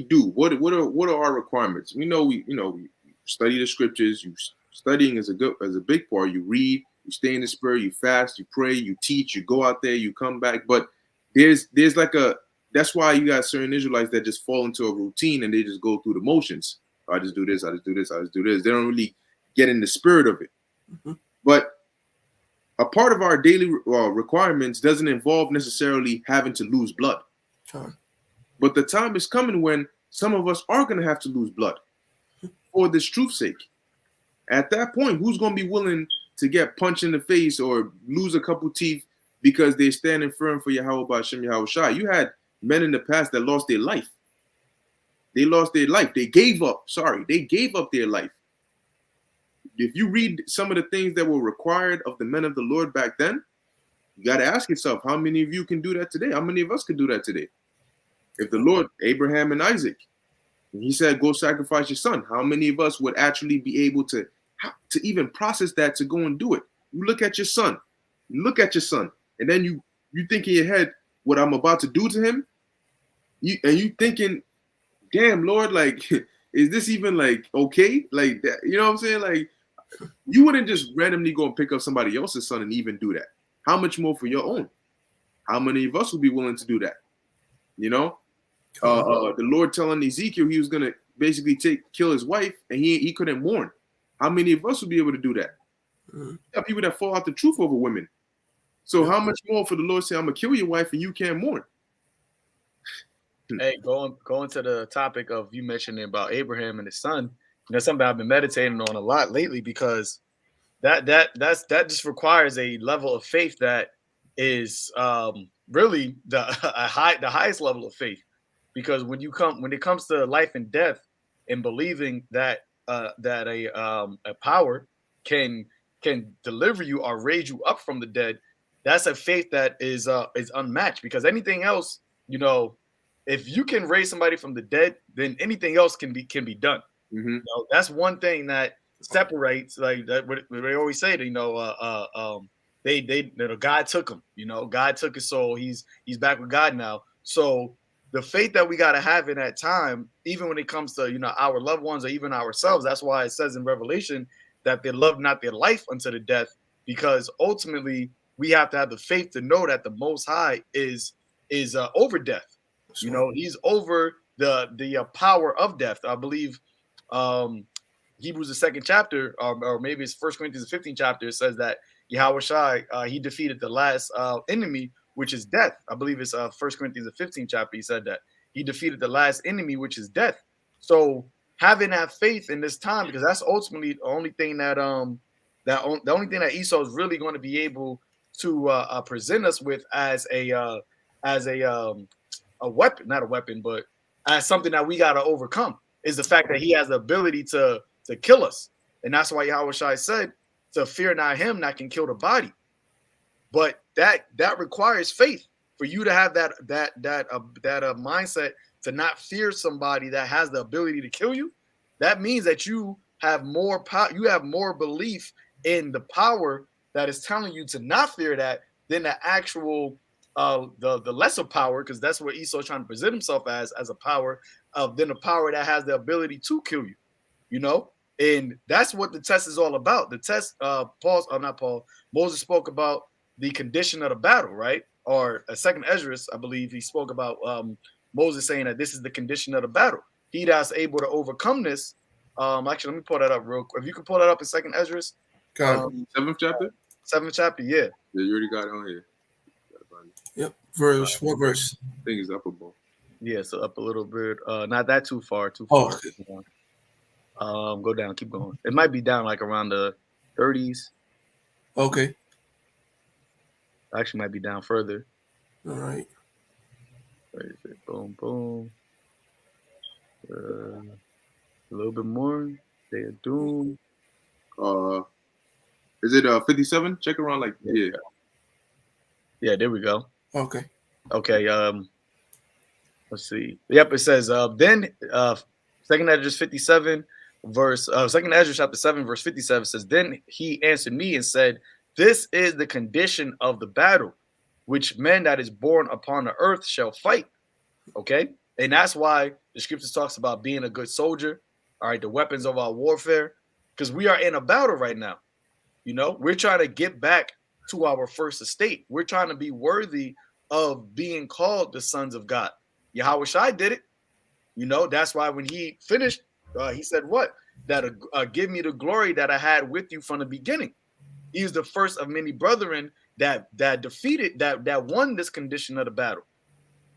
do? What are our requirements? We study the scriptures. Studying is a big part. You read, you stay in the spirit, you fast, you pray, you teach, you go out there, you come back. But there's like that's why you got certain Israelites that just fall into a routine and they just go through the motions. I just do this, I just do this, I just do this. They don't really get in the spirit of it. Mm-hmm. But a part of our daily requirements doesn't involve necessarily having to lose blood. Sure. But the time is coming when some of us are going to have to lose blood for this truth's sake. At that point, who's going to be willing to get punched in the face or lose a couple teeth because they're standing firm for Yahweh B'Shem Yahweh Shai? You had men in the past that lost their life. They lost their life. They gave up. They gave up their life. If you read some of the things that were required of the men of the Lord back then, you got to ask yourself, how many of you can do that today? How many of us can do that today? If the Lord, Abraham and Isaac, and he said, go sacrifice your son, how many of us would actually be able to even process that to go and do it? You look at your son, and then you think in your head what I'm about to do to him, you thinking, damn, Lord, like, is this even like okay? Like that, you know what I'm saying? Like, you wouldn't just randomly go and pick up somebody else's son and even do that. How much more for your own? How many of us would be willing to do that? The Lord telling Ezekiel he was gonna basically kill his wife, and he couldn't mourn. How many of us would be able to do that? Mm-hmm. There are people that fall out the truth over women. So how much more for the Lord say, I'm gonna kill your wife and you can't mourn? Hey, going to the topic of you mentioning about Abraham and his son, something I've been meditating on a lot lately, because that just requires a level of faith that is really the highest level of faith. Because when it comes to life and death and believing that a power can deliver you or raise you up from the dead, that's a faith that is unmatched. Because anything else, if you can raise somebody from the dead, then anything else can be done. Mm-hmm. That's one thing that separates, like that. What they always say, God took him. God took his soul. He's back with God now. So the faith that we got to have in that time, even when it comes to our loved ones or even ourselves, that's why it says in Revelation that they love not their life unto the death, because ultimately we have to have the faith to know that the Most High is over death. He's over the power of death. I believe Hebrews the 2nd chapter, or maybe it's 1 Corinthians the 15th chapter, it says that Yahweh Shai, he defeated the last enemy, which is death. I believe it's 1 Corinthians the 15th chapter. He said that he defeated the last enemy, which is death. So having that faith in this time, because that's ultimately the only thing that the only thing that Esau is really going to be able to present us with as a weapon, not a weapon, but as something that we got to overcome, is the fact that he has the ability to kill us. And that's why Yahweh Shai said to fear not him that can kill the body. But that requires faith for you to have that mindset to not fear somebody that has the ability to kill you. That means that you have more power, you have more belief in the power that is telling you to not fear that than the actual the lesser power, because that's what Esau is trying to present himself as a power than a power that has the ability to kill you, you know. And that's what the test is all about. The test, Moses spoke about the condition of the battle, right? Or a second Esdras, I believe he spoke about Moses saying that this is the condition of the battle. He that's able to overcome this. Actually, let me pull that up real quick. If you can pull that up in second Esdras. 7th chapter? 7th chapter, yeah. Yeah, you already got it on here. Yep. Verse. What verse? I think it's up above. Yeah, so up a little bit. Not that too far. Oh, okay. Go down, keep going. It might be down like around the 30s. Okay. Actually, might be down further. All right. Where is it? Boom, boom. A little bit more. Day of Doom. Is it 57? Check around like yeah. Yeah, there we go. Okay. Okay. Let's see. Yep, it says then second Esdras 57 verse second Esdras chapter 7 verse 57 says, then he answered me and said, this is the condition of the battle which men that is born upon the earth shall fight. Okay, and that's why the scriptures talks about being a good soldier. All right, the weapons of our warfare, because we are in a battle right now. You know, we're trying to get back to our first estate. We're trying to be worthy of being called the sons of God. Yahweh Shai did it. You know, that's why when he finished, he said what? That give me the glory that I had with you from the beginning. He is the first of many brethren that defeated, that won this condition of the battle.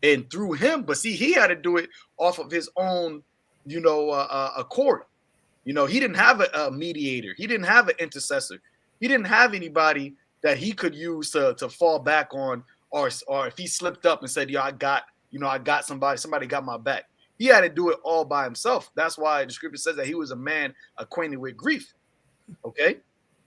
And through him, but see, he had to do it off of his own, you know, accord. You know, he didn't have a mediator. He didn't have an intercessor. He didn't have anybody that he could use to fall back on, or if he slipped up and said, "Yo, I got somebody got my back." He had to do it all by himself. That's why the scripture says that he was a man acquainted with grief. Okay,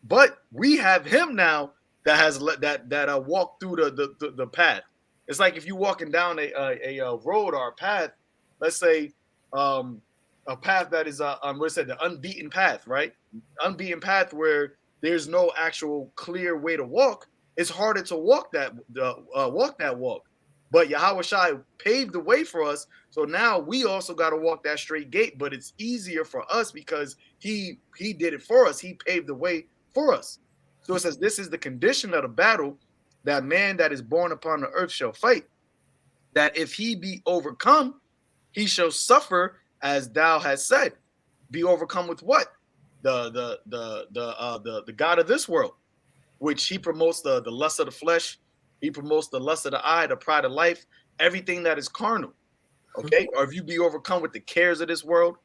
but we have him now that has that walked through the path. It's like if you're walking down a road or a path, let's say a path that is the unbeaten path, right? Unbeaten path where there's no actual clear way to walk. It's harder to walk that walk. But Yahweh Shai paved the way for us. So now we also got to walk that straight gate, but it's easier for us because he did it for us. He paved the way for us. So it says, this is the condition of the battle, that man that is born upon the earth shall fight, that if he be overcome, he shall suffer as thou hast said. Be overcome with what? The God of this world, which he promotes the lust of the flesh. He promotes the lust of the eye, the pride of life, everything that is carnal. Okay. Or if you be overcome with the cares of this world,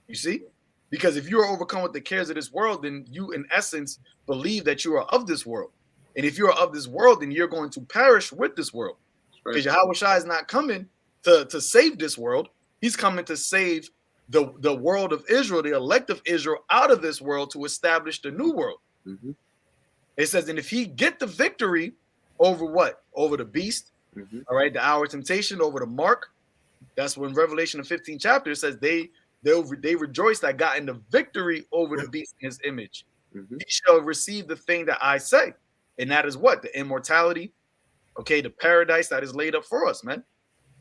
you see, because if you are overcome with the cares of this world, then you in essence believe that you are of this world. And if you are of this world, then you're going to perish with this world. Because Yahweh Shai is not coming to save this world. He's coming to save the world of Israel, the elect of Israel, out of this world to establish the new world. Mm-hmm. It says, and if he get the victory over what? Over the beast, mm-hmm. All right, the hour of temptation, over the mark. That's when Revelation, the 15th chapter, says they rejoice that got in the victory over the beast in his image. Mm-hmm. He shall receive the thing that I say. And that is what? The immortality, okay, the paradise that is laid up for us, man.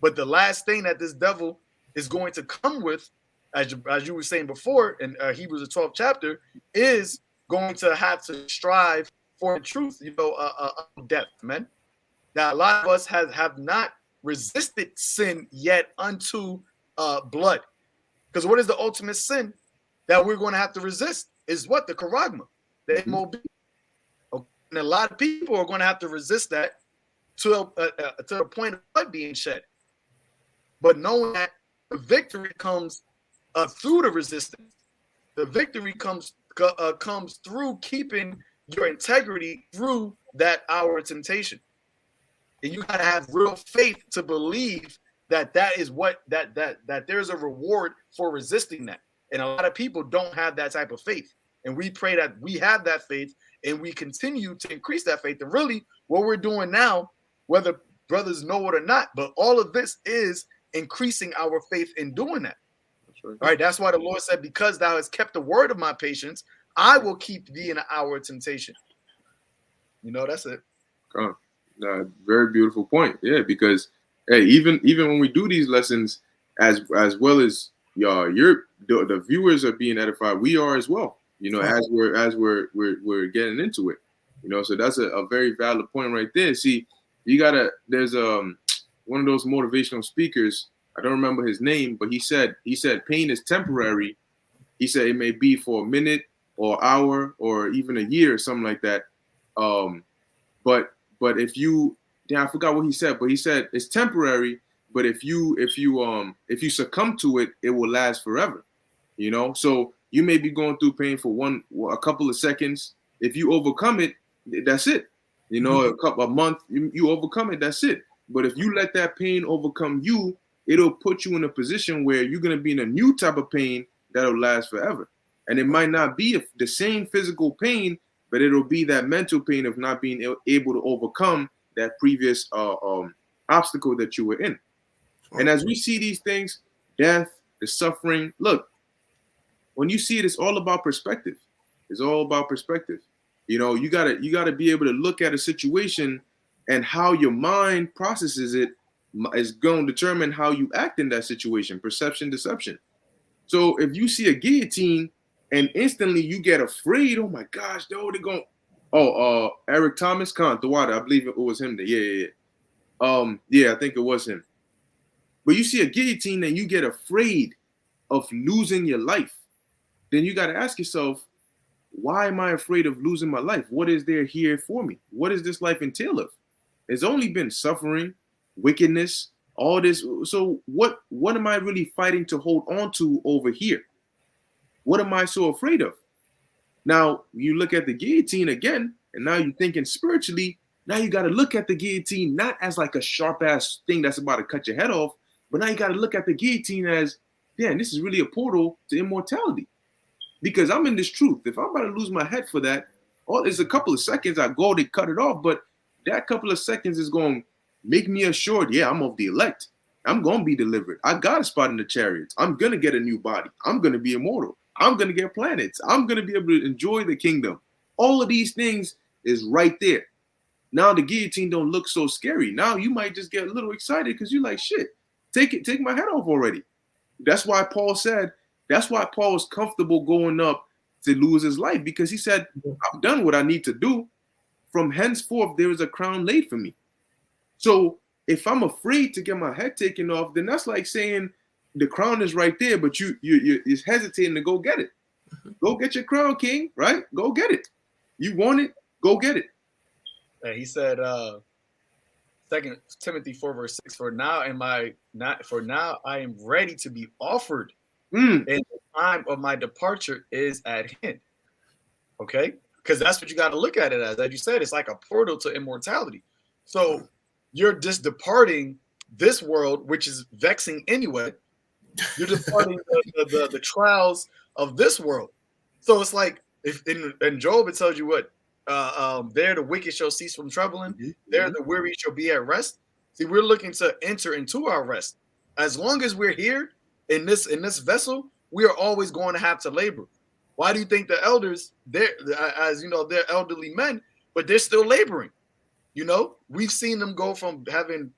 But the last thing that this devil is going to come with, as you were saying before in Hebrews, the 12th chapter, is going to have to strive for the truth, death, man. Now, a lot of us have not resisted sin yet unto blood. Because what is the ultimate sin? that we're going to have to resist is what? The charagma, the MOB. Okay. And a lot of people are going to have to resist that to the point of blood being shed. But knowing that the victory comes through the resistance, the victory comes through keeping your integrity through that hour of temptation. And you got to have real faith to believe that is what that there's a reward for resisting that. And a lot of people don't have that type of faith. And we pray that we have that faith and we continue to increase that faith. And really what we're doing now, whether brothers know it or not, but all of this is increasing our faith in doing that. That's right. All right. That's why the Lord said, because thou hast kept the word of my patience, I will keep thee in an hour of temptation. You know, that's it. Very beautiful point. Yeah, because hey, even when we do these lessons, as well as the viewers are being edified, we are as well. You know, as we're getting into it. You know, so that's a very valid point right there. See, there's one of those motivational speakers, I don't remember his name, but he said pain is temporary. He said it may be for a minute or hour or even a year or something like that. But if you, I forgot what he said, but he said it's temporary, but if you succumb to it, it will last forever. You know, so you may be going through pain for a couple of seconds. If you overcome it, that's it. You know, a month, you overcome it, that's it. But if you let that pain overcome you, it'll put you in a position where you're going to be in a new type of pain that'll last forever. And it might not be the same physical pain, but it'll be that mental pain of not being able to overcome that previous obstacle that you were in. And as we see these things, death, the suffering, look, when you see it, it's all about perspective. It's all about perspective. You know, you gotta be able to look at a situation, and how your mind processes it is going to determine how you act in that situation. Perception, deception. So if you see a guillotine and instantly you get afraid, oh my gosh, they're going. Eric Thomas Khan, the water. I believe it was him. Yeah. I think it was him. But you see a guillotine and you get afraid of losing your life. Then you got to ask yourself, why am I afraid of losing my life? What is there here for me? What does this life entail of? It's only been suffering, wickedness, all this. So what am I really fighting to hold on to over here? What am I so afraid of? Now, you look at the guillotine again, and now you're thinking spiritually. Now you got to look at the guillotine not as like a sharp-ass thing that's about to cut your head off, but now you got to look at the guillotine as, damn, this is really a portal to immortality. Because I'm in this truth. If I'm about to lose my head for that, it's a couple of seconds, I go to cut it off, but that couple of seconds is going to make me assured, yeah, I'm of the elect. I'm going to be delivered. I got a spot in the chariots. I'm going to get a new body. I'm going to be immortal. I'm going to get planets. I'm going to be able to enjoy the kingdom. All of these things is right there. Now the guillotine don't look so scary. Now you might just get a little excited because you're like, shit, take my head off already. That's why Paul was comfortable going up to lose his life, because he said, I've done what I need to do. From henceforth, there is a crown laid for me. So if I'm afraid to get my head taken off, then that's like saying the crown is right there, but you're hesitating to go get it. Go get your crown, king, right? Go get it. You want it, go get it. And he said, 2 Timothy 4 verse 6, for now I am ready to be offered. And the time of my departure is at hand. Okay? Because that's what you got to look at it as. As you said, it's like a portal to immortality. So you're just departing this world, which is vexing anyway. You're departing the trials of this world. So it's like, if in Job, it tells you what, there the wicked shall cease from troubling. There the weary shall be at rest. See, we're looking to enter into our rest. As long as we're here in this vessel, we are always going to have to labor. Why do you think the elders, they're elderly men, but they're still laboring? You know, we've seen them go from having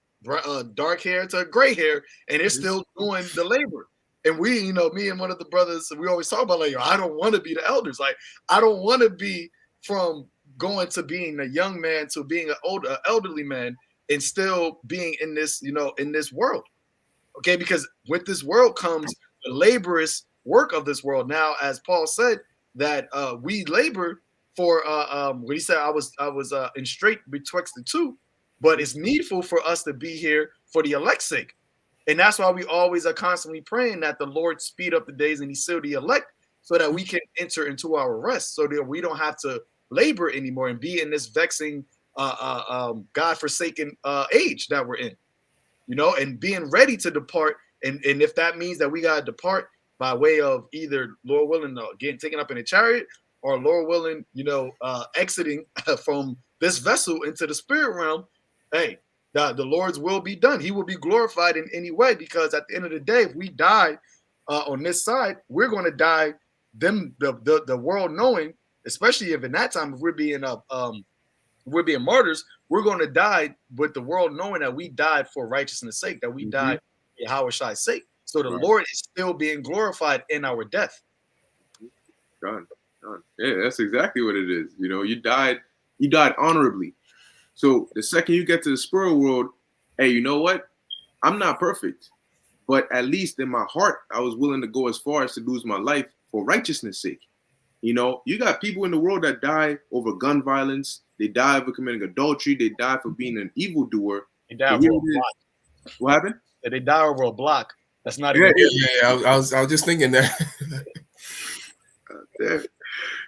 dark hair to gray hair, and they're still doing the labor. And we, me and one of the brothers, we always talk about, like, I don't want to be the elders. Like, I don't want to be from going to being a young man to being an elderly man and still being in this, in this world. Okay, because with this world comes the laborious work of this world. Now, as Paul said, that we labor for when he said I was in strait betwixt the two, but it's needful for us to be here for the elect's sake. And that's why we always are constantly praying that the Lord speed up the days and he seal the elect so that we can enter into our rest, so that we don't have to labor anymore and be in this vexing, God-forsaken age that we're in, you know, and being ready to depart. And if that means that we got to depart by way of either, Lord willing, getting taken up in a chariot, or Lord willing, you know, exiting from this vessel into the spirit realm, hey, the Lord's will be done. He will be glorified in any way, because at the end of the day, if we die on this side, we're going to die. The world knowing, especially if in that time, if we're being martyrs, we're going to die with the world knowing that we died for righteousness' sake, that we died for Yahweh's sake. So the Lord is still being glorified in our death. Done. Yeah, that's exactly what it is. You know, you died honorably. So the second you get to the spirit world, hey, you know what? I'm not perfect, but at least in my heart, I was willing to go as far as to lose my life for righteousness' sake. You know, you got people in the world that die over gun violence. They die for committing adultery. They die for being an evildoer. They die over a block. What happened? They die over a block. That's not even. Yeah. I was just thinking that.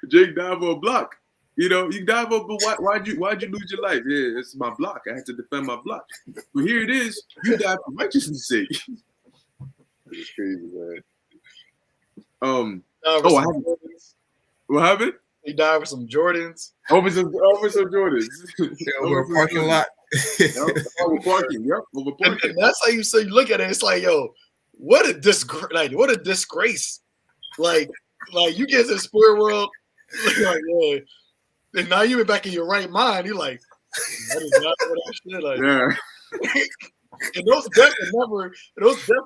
Jake died for a block. You know, you died for, but why'd you lose your life? Yeah, it's my block. I had to defend my block. But here it is. You died for righteousness' sake. It's crazy, man. What happened? He died over some Jordans. Over some Jordans. Over a parking lot. Over parking. Yep. Over parking. And that's how you look at it. It's like, yo, what a disgrace! Like, what a disgrace! Like you get to the spirit world, like, yeah. And now you're back in your right mind. You're like, what is that shit? Like, yeah. And those deaths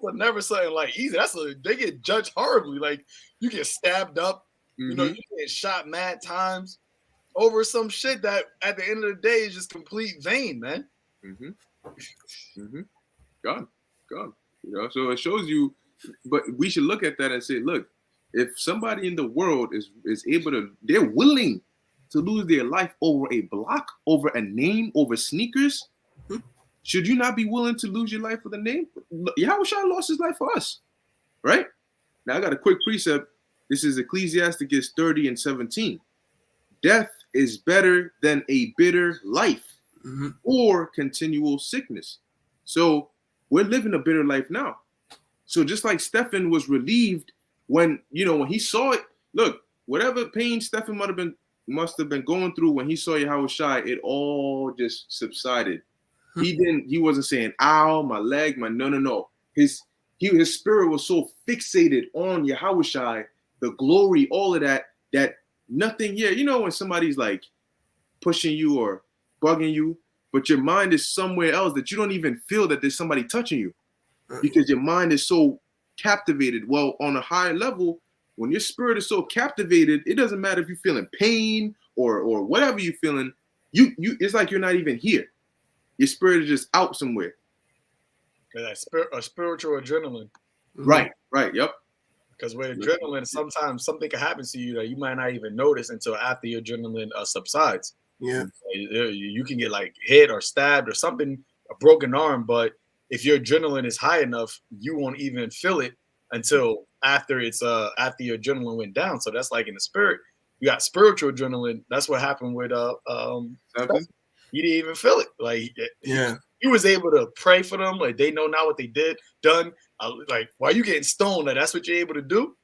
are never something like easy. They get judged horribly. Like, you get stabbed up, you know, you get shot mad times over some shit that at the end of the day is just complete vain, man. Gone. You know, so it shows you, but we should look at that and say, look, if somebody in the world is able to, they're willing to lose their life over a block, over a name, over sneakers, should you not be willing to lose your life for the name? Yahushua lost his life for us, right? Now I got a quick precept. This is Ecclesiastes 30:17. Death is better than a bitter life or continual sickness. So we're living a bitter life now. So just like Stephen was relieved when he saw it, look, whatever pain Stephen must have been going through when he saw Yahushua, it all just subsided. He wasn't saying, ow, my leg, no. His spirit was so fixated on Yahushua, the glory, all of that nothing, when somebody's like pushing you or bugging you, but your mind is somewhere else that you don't even feel that there's somebody touching you because your mind is so captivated. Well, on a higher level, when your spirit is so captivated, it doesn't matter if you're feeling pain or whatever you're feeling, it's like you're not even here. Your spirit is just out somewhere. Yeah, a spiritual adrenaline. Right, yep. Because with adrenaline, sometimes something can happen to you that you might not even notice until after your adrenaline subsides. Yeah. You can get like hit or stabbed or something, a broken arm, but if your adrenaline is high enough, you won't even feel it until after after your adrenaline went down. So that's like in the spirit. You got spiritual adrenaline. That's what happened with he didn't even feel it. Like, he was able to pray for them. Like, they know now what they done. Like, why are you getting stoned? Like, that's what you're able to do.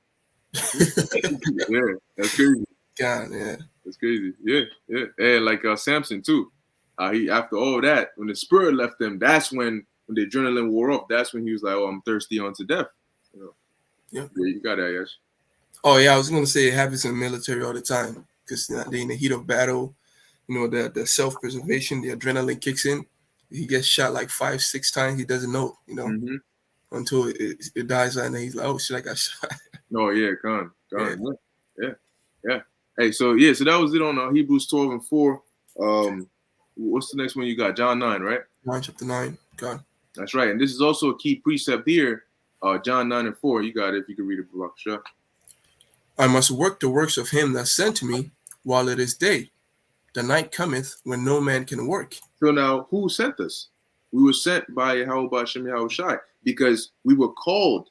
Yeah, that's crazy. God, yeah, that's crazy. Yeah. And like Samson too. He after all that, when the spirit left him, that's when the adrenaline wore off. That's when he was like, "Oh, I'm thirsty unto death." Yeah, you got that, yes. Oh yeah, I was gonna say it happens in the military all the time because they in the heat of battle. The self-preservation, the adrenaline kicks in. He gets shot like 5-6 times. He doesn't know, until it dies out, and then he's like, "Oh shit, I got shot." Oh yeah, gone. Yeah. Hey, so that was it on Hebrews 12:4. What's the next one you got? John 9, right? John chapter 9. God. That's right, and this is also a key precept here. John 9:4. You got it if you can read it, Baruch. Sure. I must work the works of him that sent me while it is day. The night cometh when no man can work. So now, who sent us? We were sent by Yahweh Shem Yahushai because we were called,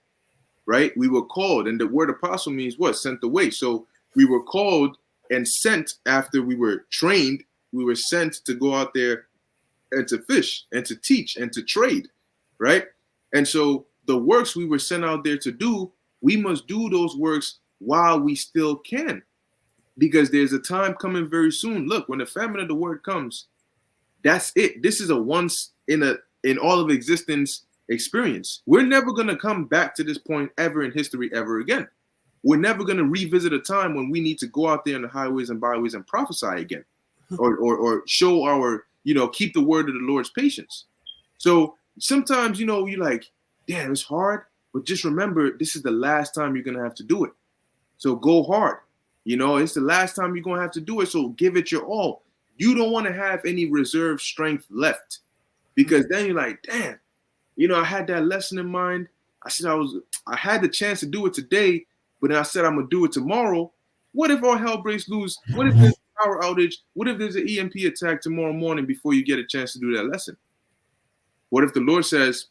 right? We were called, and the word apostle means what? Sent away. So we were called and sent after we were trained. We were sent to go out there and to fish and to teach and to trade, right? And so the works we were sent out there to do, we must do those works while we still can, because there's a time coming very soon. Look, when the famine of the word comes, that's it. This is a once in all of existence experience. We're never going to come back to this point ever in history ever again. We're never going to revisit a time when we need to go out there in the highways and byways and prophesy again, or show our, keep the word of the Lord's patience. So sometimes, you're like, damn, it's hard, but just remember, this is the last time you're going to have to do it. So go hard. It's the last time you're going to have to do it. So give it your all. You don't want to have any reserve strength left, because then you're like, damn, I had that lesson in mind. I said I had the chance to do it today, but then I said I'm going to do it tomorrow. What if all hell breaks loose? What if there's a power outage? What if there's an EMP attack tomorrow morning before you get a chance to do that lesson? What if the Lord says,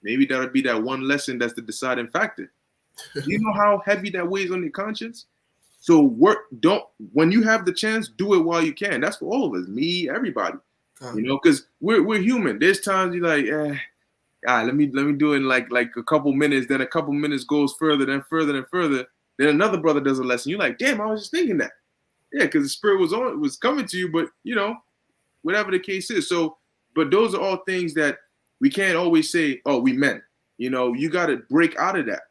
maybe that'll be that one lesson that's the deciding factor? You know how heavy that weighs on your conscience? So when you have the chance, do it while you can. That's for all of us, me, everybody. Because we're human. There's times you're like, let me do it in like a couple minutes. Then a couple minutes goes further, then further, then further. Then another brother does a lesson. You're like, damn, I was just thinking that. Yeah, because the spirit was coming to you, but whatever the case is. So, but those are all things that we can't always say, oh, we meant. You got to break out of that,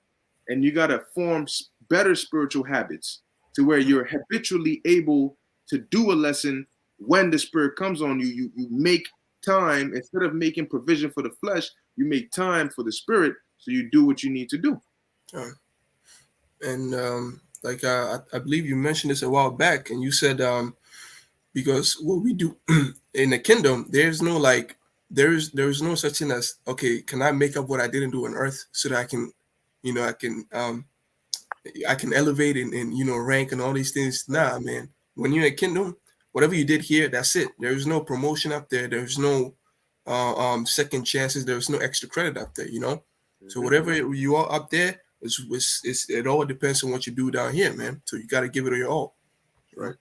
and you got to form better spiritual habits to where you're habitually able to do a lesson when the spirit comes on you. You make time. Instead of making provision for the flesh, you make time for the spirit, so you do what you need to do. And I believe you mentioned this a while back, and you said because what we do in the kingdom, there's no there's no such thing as, okay, can I make up what I didn't do on earth so that I can I can elevate and rank and all these things. Nah, man. When you're in the kingdom, whatever you did here, that's it. There's no promotion up there. There's no second chances. There's no extra credit up there. So whatever you are up there, it all depends on what you do down here, man. So you got to give it your all. Right.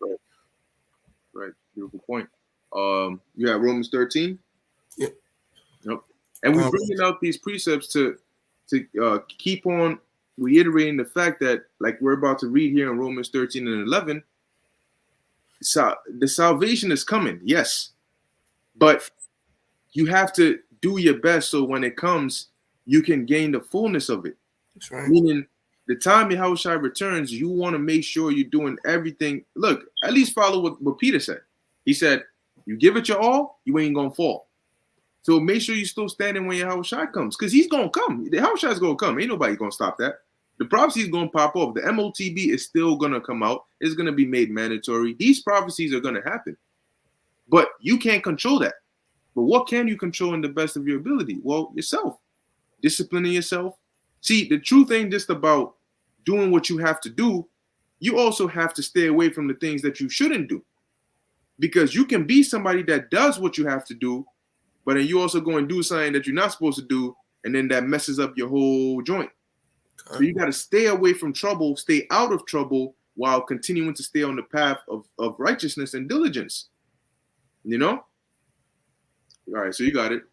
Beautiful point. You have Romans 13. Yep. And we're bringing out these precepts to keep on reiterating the fact that, like we're about to read here in Romans 13 and 11, the salvation is coming, yes, but you have to do your best so when it comes, you can gain the fullness of it. That's right. Meaning, the time Yahushua returns, you want to make sure you're doing everything. Look, at least follow what Peter said. He said, you give it your all, you ain't going to fall. So make sure you're still standing when Yahushua comes, because he's going to come. The Yahushua is going to come. Ain't nobody going to stop that. The prophecy is going to pop off. The MOTB is still going to come out. It's going to be made mandatory. These prophecies are going to happen. But you can't control that. But what can you control in the best of your ability? Well, yourself. Disciplining yourself. See, the truth ain't just about doing what you have to do. You also have to stay away from the things that you shouldn't do. Because you can be somebody that does what you have to do, but then you also go and do something that you're not supposed to do, and then that messes up your whole joint. So you got to stay away from trouble, stay out of trouble, while continuing to stay on the path of righteousness and diligence. All right, so you got it.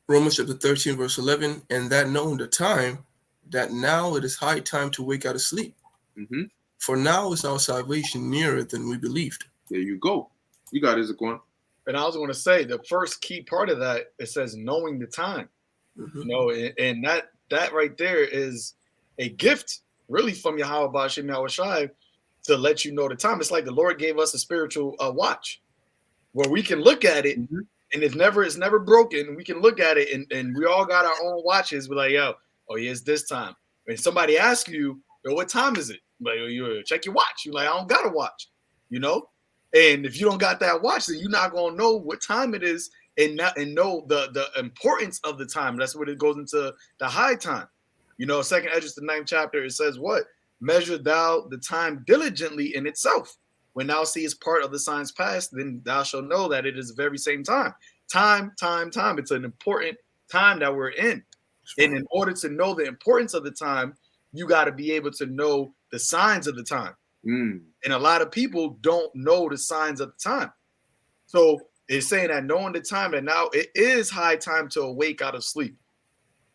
Romans chapter 13, verse 11, and that knowing the time, that now it is high time to wake out of sleep. Mm-hmm. For now is our salvation nearer than we believed. There you go. You got it, Zaquan. And I was going to say, the first key part of that, it says knowing the time. Mm-hmm. And that right there is a gift, really, from Yahweh Ba'ashem Yahushai to let you know the time. It's like the Lord gave us a spiritual watch where we can look at it, Mm-hmm. and it's never broken. We can look at it, and we all got our own watches. We're like, yeah, it's this time. When somebody asks you, what time is it? Like, you check your watch. You're like, I don't got a watch, And if you don't got that watch, then you're not gonna know what time it is, and know the importance of the time. That's what it goes into the high time. Second Esdras, the 9th chapter, it says what? measure thou the time diligently in itself. When thou seest part of the signs past, then thou shalt know that it is the very same time. Time. It's an important time that we're in. And in order to know the importance of the time, you got to be able to know the signs of the time. And a lot of people don't know the signs of the time. So it's saying that knowing the time, and now it is high time to awake out of sleep.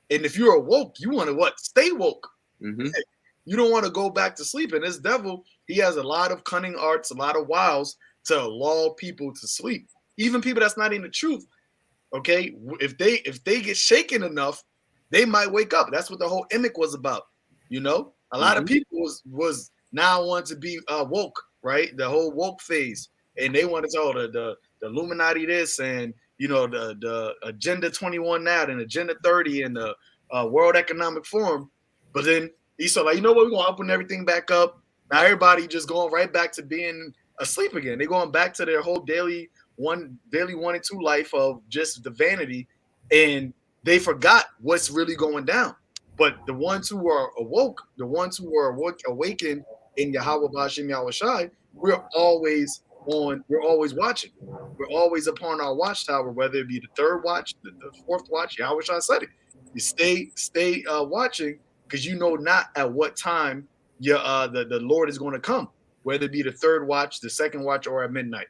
And if you're awoke, you want to what? Stay woke. You don't want to go back to sleep. And this devil, he has a lot of cunning arts, a lot of wiles to lull people to sleep. Even people that's not in the truth. Okay, if they get shaken enough, they might wake up. That's what the whole Emic was about. You know, a lot of people was now want to be woke, right? The whole woke phase, and they want to tell the Illuminati this, and you know the Agenda 21 that, and Agenda 30, and the World Economic Forum. But then he said, like, you know what, we're gonna open everything back up. Now everybody just going right back to being asleep again. They're going back to their whole daily one and two life of just the vanity, and they forgot what's really going down. But the ones who are awoke, the ones who are awakened in Yahweh Bashim Yahweh Shai, we're always watching. We're always upon our watchtower, whether it be the third watch, the fourth watch. Yahweh Shai said it. You stay watching, because you know not at what time the Lord is going to come, whether it be the third watch, the second watch, or at midnight.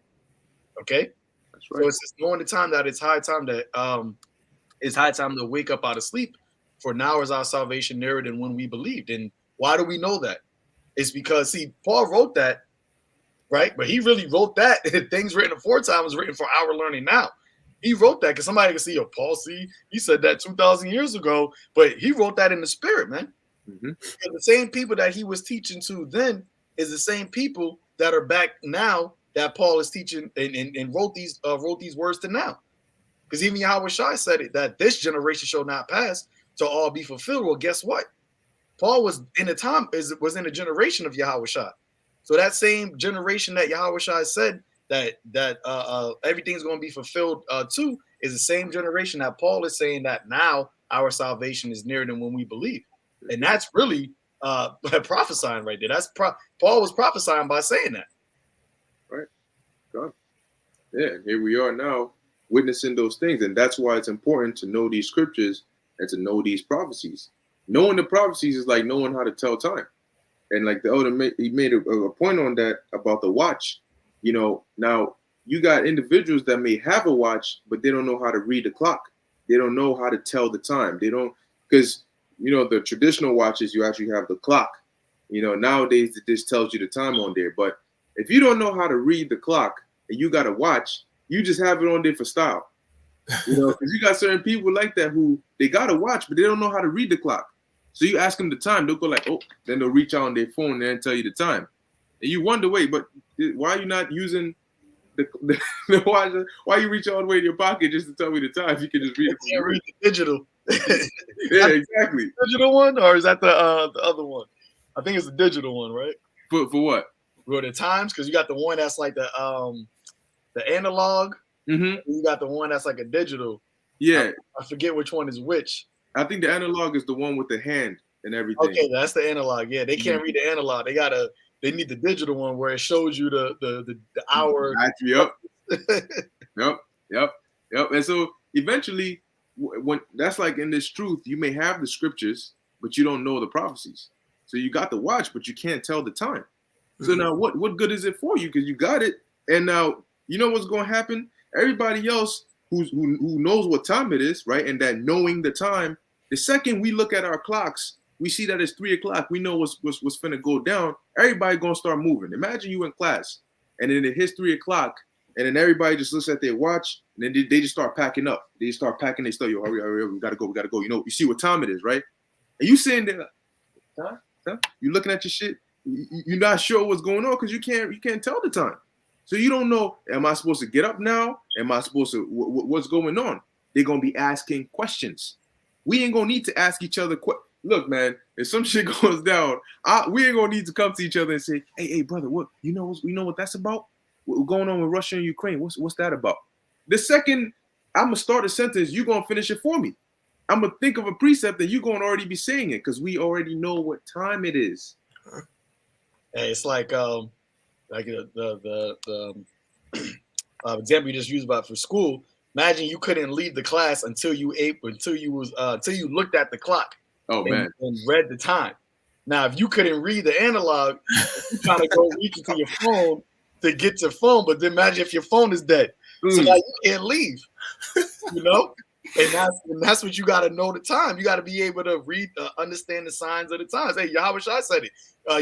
Okay, that's right. So it's just knowing the time that it's high time to wake up out of sleep. For now is our salvation nearer than when we believed. And why do we know that? It's because, see, Paul wrote that, right? But he really wrote that. Things written aforetime was written for our learning now. He wrote that because somebody can see, oh, Paul, see, he said that 2,000 years ago, but he wrote that in the spirit, man. And the same people that he was teaching to then is the same people that are back now that Paul is teaching and wrote these words to now. Because even Yahweh Shai said it, that this generation shall not pass to all be fulfilled. Well, guess what? Paul was in the generation of Yahweh Shai. So that same generation that Yahweh Shai said that everything's going to be fulfilled to is the same generation that Paul is saying that now our salvation is nearer than when we believe. And that's really prophesying right there. Paul was prophesying by saying that. Right. God. Yeah, here we are now witnessing those things. And that's why it's important to know these scriptures and to know these prophecies. Knowing the prophecies is like knowing how to tell time. And like the elder he made a point on that about the watch. You know, now you got individuals that may have a watch, but they don't know how to read the clock. They don't know how to tell the time. They don't, because, you know, the traditional watches, you actually have the clock. You know, nowadays it just tells you the time on there. But if you don't know how to read the clock and you got a watch, you just have it on there for style. You know, because you got certain people like that who they got a watch, but they don't know how to read the clock. So you ask them the time, they'll go like, oh, then they'll reach out on their phone and tell you the time. And you wonder, wait, but why are you not using the watch? Why you reach all the way in your pocket just to tell me the time? You can just read it. You can't read the digital. Yeah, exactly. Digital one, or is that the other one? I think it's the digital one, right? For what? For the times, because you got the one that's like the analog. You got the one that's like a digital. Yeah. I forget which one is which. I think the analog is the one with the hand and everything. Okay, that's the analog. Yeah, they can't read the analog. They need the digital one where it shows you the hour. Yep. And so eventually, when that's like in this truth, you may have the scriptures, but you don't know the prophecies. So you got the watch, but you can't tell the time. So now what good is it for you? Because you got it, and now you know what's going to happen. Everybody else who knows what time it is, right? And that knowing the time, the second we look at our clocks, we see that it's 3 o'clock. We know what's finna go down. Everybody gonna start moving. Imagine you in class, and then it hits 3 o'clock, and then everybody just looks at their watch, and then they just start packing up. They start packing their stuff. Yo, hurry, we gotta go. You know, you see what time it is, right? And you sitting there, huh? You looking at your shit. You're not sure what's going on because you can't tell the time. So you don't know, am I supposed to get up now? Am I supposed to, what's going on? They're going to be asking questions. We ain't going to need to ask each other. Look, man, if some shit goes down, we ain't going to need to come to each other and say, hey, brother, what, you know what that's about? What's going on with Russia and Ukraine? What's that about? The second I'm going to start a sentence, you're going to finish it for me. I'm going to think of a precept that you're going to already be saying it because we already know what time it is. And it's like the example you just used about for school. Imagine you couldn't leave the class until you looked at the clock. Oh man, and read the time. Now, if you couldn't read the analog, you trying to go reach into your phone to get your phone, but then imagine if your phone is dead. So now you can't leave, you know? And that's what you got to know the time. You got to be able to read, understand the signs of the times. Hey, Yahweh Shai said it.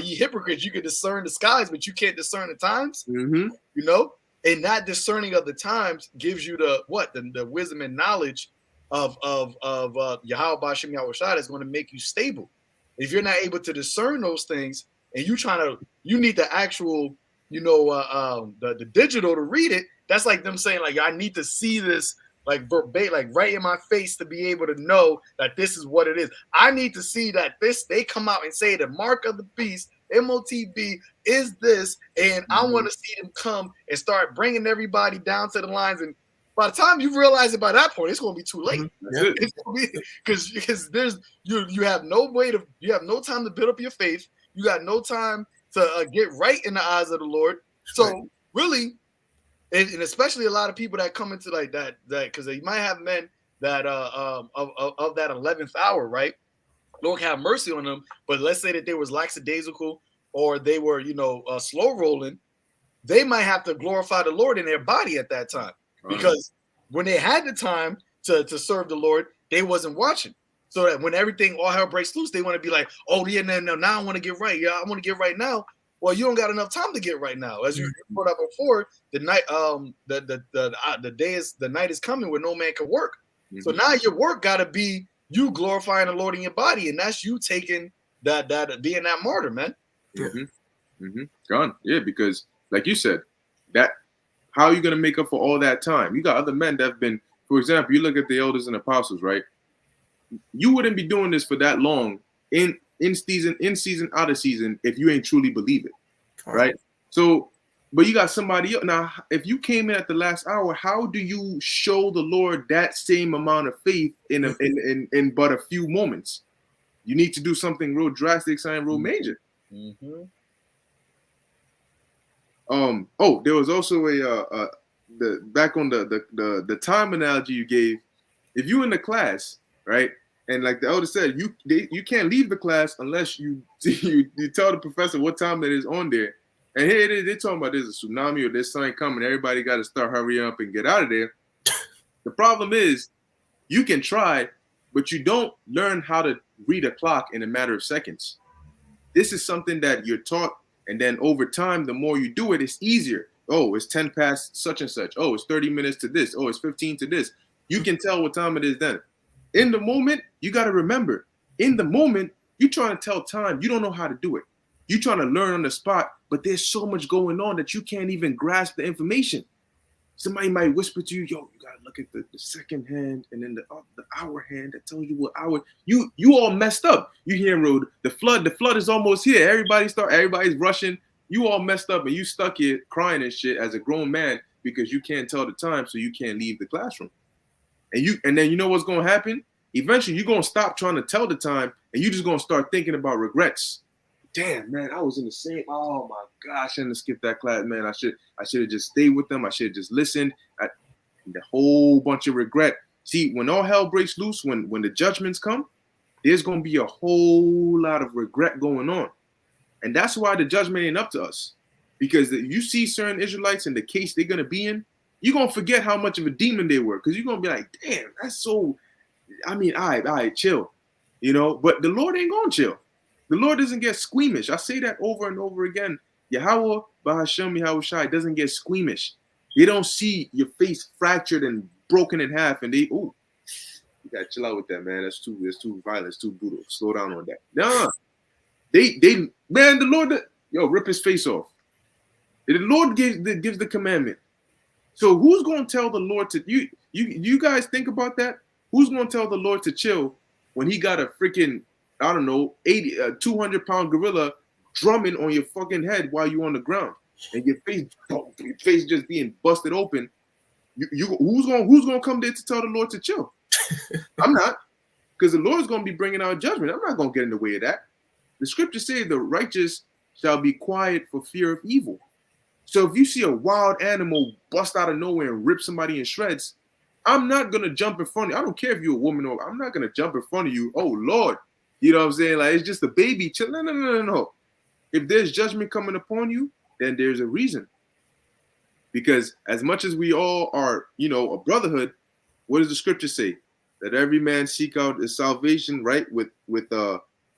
Ye hypocrites, you can discern the skies, but you can't discern the times, mm-hmm. you know? And that discerning of the times gives you the wisdom and knowledge of Yahweh Bashim Yahweh Shai that's going to make you stable. If you're not able to discern those things, and you need the actual, the digital to read it. That's like them saying, like, I need to see this, like verbatim, like right in my face to be able to know that this is what it is. I need to see that they come out and say the mark of the beast, MOTB, is this, and I want to see them come and start bringing everybody down to the lines. And by the time you realize it, by that point, it's going to be too late. Because you have no time to build up your faith. You got no time to get right in the eyes of the Lord. So really, and especially a lot of people that come into like that because you might have men that of that 11th hour, right? Lord have mercy on them. But let's say that they was lackadaisical or they were slow rolling. They might have to glorify the Lord in their body at that time. Because when they had the time to serve the Lord, they wasn't watching. So that when all hell breaks loose, they want to be like, oh, yeah, no, now I want to get right. Yeah, I want to get right now. Well, you don't got enough time to get right now. As you brought up before, the night, the night is coming where no man can work. Mm-hmm. So now your work got to be you glorifying the Lord in your body, and that's you taking that being that martyr, man. Mm-hmm. Mm-hmm. Gone. Yeah, because like you said, that. How are you going to make up for all that time? You got other men that have been, for example, you look at the elders and apostles, right? You wouldn't be doing this for that long in season, out of season, if you ain't truly believe it, right? So, but you got somebody else. Now, if you came in at the last hour, how do you show the Lord that same amount of faith in but a few moments? You need to do something real drastic, something real major. Mm-hmm. There was also back on the time analogy you gave. If you in the class, right, and like the elder said, you can't leave the class unless you tell the professor what time it is on there. And here they're talking about there's a tsunami or there's something coming. Everybody got to start hurrying up and get out of there. The problem is you can try, but you don't learn how to read a clock in a matter of seconds. This is something that you're taught. And then over time, the more you do it, it's easier. Oh, it's 10 past such and such. Oh, it's 30 minutes to this. Oh, it's 15 to this. You can tell what time it is then. In the moment, you got to remember, in the moment, you're trying to tell time. You don't know how to do it. You're trying to learn on the spot, but there's so much going on that you can't even grasp the information. Somebody might whisper to you, yo, you got to look at the second hand and then the hour hand that tells you what hour. You all messed up. You hear the flood is almost here. Everybody's rushing. You all messed up and you stuck here crying and shit as a grown man because you can't tell the time, so you can't leave the classroom. And then you know what's going to happen? Eventually, you're going to stop trying to tell the time and you're just going to start thinking about regrets. Damn, man, I was in the same. Oh my gosh, I shouldn't have skipped that class, man. I should have just stayed with them. I should have just listened. The whole bunch of regret. See, when all hell breaks loose, when the judgments come, there's gonna be a whole lot of regret going on, and that's why the judgment ain't up to us. Because you see certain Israelites in the case they're gonna be in, you're gonna forget how much of a demon they were, because you're gonna be like, damn, that's so. I mean, all right, chill, But the Lord ain't gonna chill. The Lord doesn't get squeamish. I say that over and over again. Yahweh, Bahashem, Yahweh Shai doesn't get squeamish. They don't see your face fractured and broken in half, and you gotta chill out with that, man. That's too violent, it's too brutal. Slow down on that. Nah, man, the Lord, rip his face off. The Lord gives the commandment. So who's gonna tell the Lord to you guys think about that? Who's gonna tell the Lord to chill when he got a freaking 200-pound gorilla drumming on your fucking head while you're on the ground and your face just being busted open? Who's gonna come there to tell the Lord to chill? I'm not, because the Lord's gonna be bringing out judgment. I'm not gonna get in the way of that. The scriptures say the righteous shall be quiet for fear of evil. So if you see a wild animal bust out of nowhere and rip somebody in shreds, I'm not going to jump in front of you. I don't care if you're a woman or I'm not going to jump in front of you. Oh, Lord. You know what I'm saying? Like, it's just a baby. Chill. No. If there's judgment coming upon you, then there's a reason. Because as much as we all are, a brotherhood, what does the scripture say? That every man seek out his salvation, right? With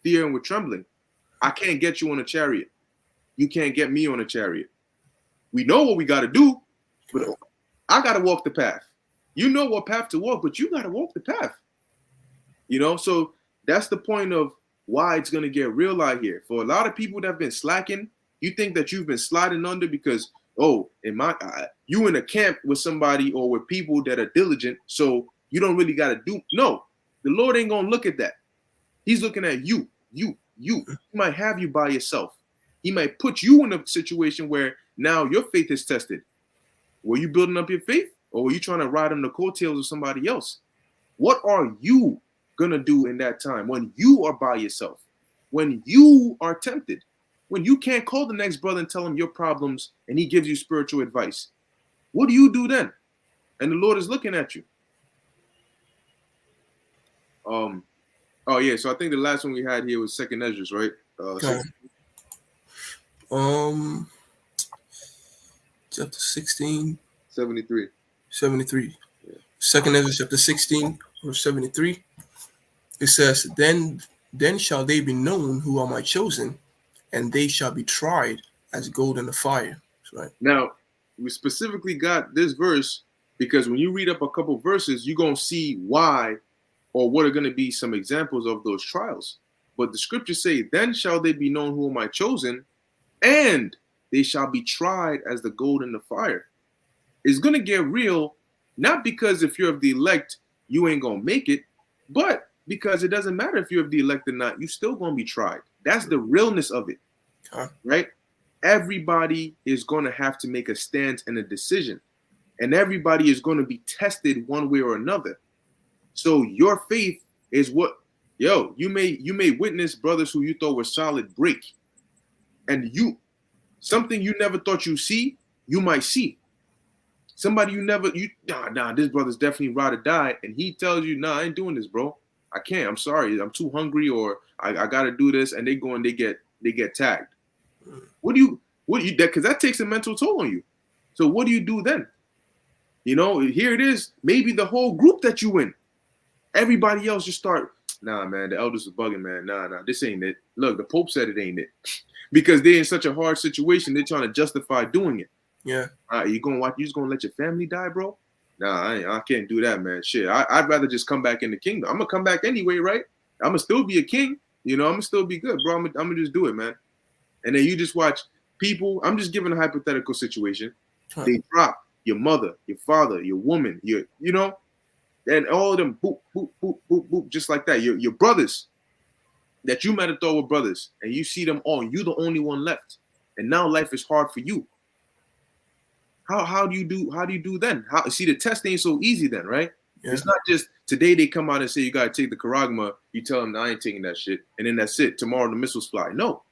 fear and with trembling. I can't get you on a chariot. You can't get me on a chariot. We know what we got to do, but I got to walk the path. You know what path to walk, but you got to walk the path. So that's the point of why it's going to get real out here. For a lot of people that have been slacking, you think that you've been sliding under because, you in a camp with somebody or with people that are diligent, so you don't really got to do. No, the Lord ain't going to look at that. He's looking at you. He might have you by yourself. He might put you in a situation where now your faith is tested. Were you building up your faith or were you trying to ride on the coattails of somebody else? What are you going to do in that time when you are by yourself, when you are tempted, when you can't call the next brother and tell him your problems and he gives you spiritual advice? What do you do then? And the Lord is looking at you. So I think the last one we had here was 2nd Esdras, right? Chapter 16. 73. 73. Yeah. 2nd Esdras chapter 16, verse 73. It says, Then shall they be known who are my chosen, and they shall be tried as gold in the fire. That's right. Now, we specifically got this verse because when you read up a couple verses, you're going to see why or what are going to be some examples of those trials. But the scriptures say, then shall they be known who are my chosen, and they shall be tried as the gold in the fire. It's going to get real, not because if you're of the elect, you ain't going to make it, but because it doesn't matter if you're of the elect or not, you're still going to be tried. That's the realness of it, right? Everybody is going to have to make a stance and a decision, and everybody is going to be tested one way or another. So your faith is what, you may witness brothers who you thought were solid break, and something you never thought you'd see, you might see. Somebody this brother's definitely ride or die, and he tells you, I ain't doing this, bro. I can't. I'm sorry. I'm too hungry, or I got to do this, and they go and they get tagged. Because that takes a mental toll on you. So what do you do then? Here it is. Maybe the whole group that you in. Everybody else just start, nah, man, the elders is bugging, man. Nah, this ain't it. Look, the Pope said it ain't it. Because they're in such a hard situation, they're trying to justify doing it. Yeah. You just gonna let your family die, bro? Nah, I can't do that, man. Shit, I'd rather just come back in the kingdom. I'm gonna come back anyway, right? I'm gonna still be a king. I'm gonna still be good, bro. I'm gonna just do it, man. And then you just watch people. I'm just giving a hypothetical situation. They drop your mother, your father, your woman, and all of them, boop, boop, boop, boop, boop, just like that. Your brothers that you might have thought were brothers, and you see them all, and you're the only one left. And now life is hard for you. How do you do then? See, the test ain't so easy then, right? Yeah. It's not just today they come out and say you gotta take the charagma, you tell them I ain't taking that shit, and then that's it. Tomorrow the missiles fly. No.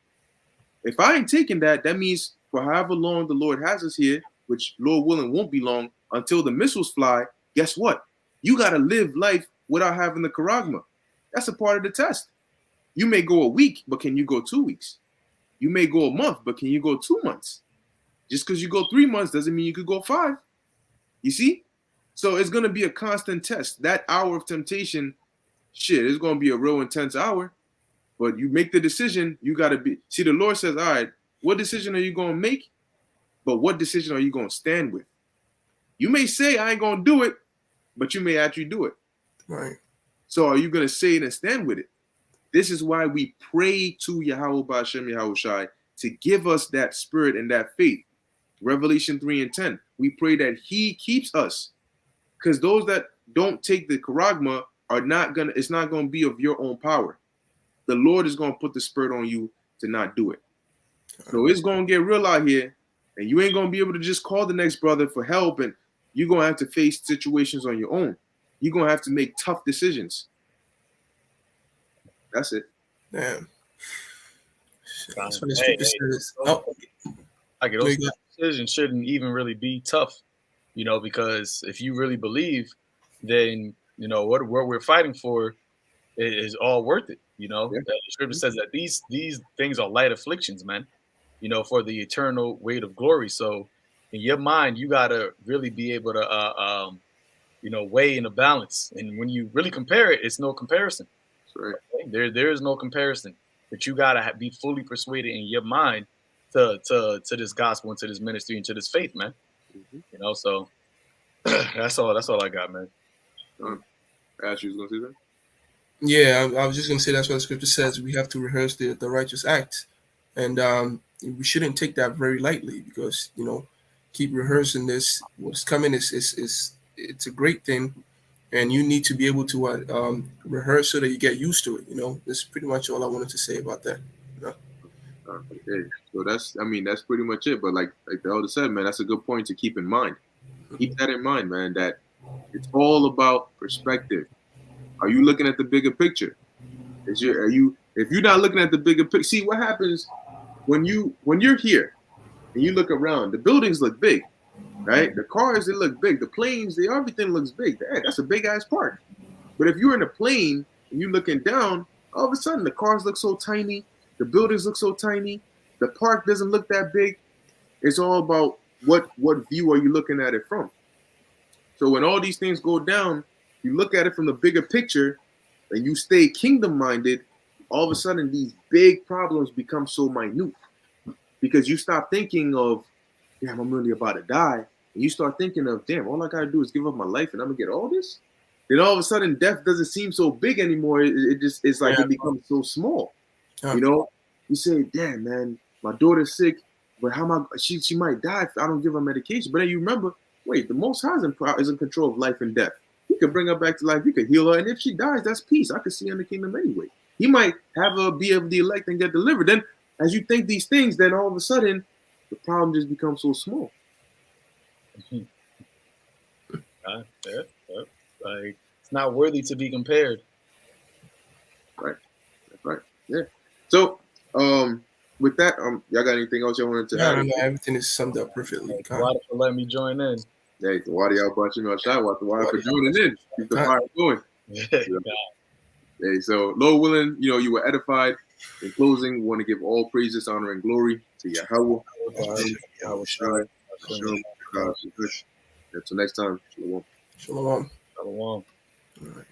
If I ain't taking that, that means for however long the Lord has us here, which Lord willing won't be long, until the missiles fly, guess what? You got to live life without having the charagma. That's a part of the test. You may go a week, but can you go 2 weeks? You may go a month, but can you go 2 months? Just because you go 3 months doesn't mean you could go 5. You see? So it's going to be a constant test. That hour of temptation, it's going to be a real intense hour. But you make the decision, you got to be. See, the Lord says, all right, what decision are you going to make? But what decision are you going to stand with? You may say, I ain't going to do it, but you may actually do it. Right. So are you going to say it and stand with it? This is why we pray to Yahweh Ba'Shem Yahushai to give us that spirit and that faith. Revelation 3:10. We pray that he keeps us. Because those that don't take the charagma it's not going to be of your own power. The Lord is going to put the spirit on you to not do it. So it's going to get real out here, and you ain't going to be able to just call the next brother for help, and you're going to have to face situations on your own. You're going to have to make tough decisions. That's it. Damn. That's what the scripture says. Oh, Like there those you go. decisions shouldn't even really be tough, because if you really believe, then what we're fighting for is all worth it. Yeah. The scripture says that these things are light afflictions, man. For the eternal weight of glory. So in your mind, you gotta really be able to, weigh in a balance. And when you really compare it, it's no comparison. That's right. There is no comparison. But you gotta be fully persuaded in your mind to this gospel and to this ministry and to this faith, man. Mm-hmm. So that's all I got, man. Ash, you was gonna say that? Yeah, I was just going to say that's what the scripture says. We have to rehearse the righteous acts. And we shouldn't take that very lightly because, keep rehearsing this. What's coming is it's a great thing. And you need to be able to rehearse so that you get used to it. That's pretty much all I wanted to say about that. Okay, so that's pretty much it. But like the elder said, man, that's a good point to keep in mind. Keep that in mind, man. That it's all about perspective. Are you looking at the bigger picture? If you're not looking at the bigger picture, see what happens when you're here and you look around. The buildings look big, right? The cars, they look big. The planes, everything looks big. Hey, that's a big ass park. But if you're in a plane and you're looking down, all of a sudden the cars look so tiny, the buildings look so tiny, the park doesn't look that big. It's all about what view are you looking at it from. So when all these things go down, you look at it from the bigger picture and you stay kingdom minded, all of a sudden these big problems become so minute because you stop thinking of, damn, I'm really about to die. And you start thinking of, damn, all I got to do is give up my life and I'm going to get all this. Then all of a sudden death doesn't seem so big anymore. It's like it becomes so small. Yeah. You say, damn, man, my daughter's sick, but she might die if I don't give her medication. But then you remember, wait, the Most High is in control of life and death. He could bring her back to life. He could heal her. And if she dies, that's peace. I could see her in the kingdom anyway. He might have her be of the elect and get delivered. Then as you think these things, then all of a sudden, the problem just becomes so small. Like, it's not worthy to be compared. Right. That's right. Yeah. So, with that, y'all got anything else y'all wanted to add? No, everything is summed up perfectly. Why for letting me join in? Hey, the water y'all bunching on shot. Why for joining in? Keep the fire going. Hey, so Lord willing, you were edified. In closing, we want to give all praises, honor, and glory to Yahweh. Until next time, shalom. Shalom. Shalom. All right.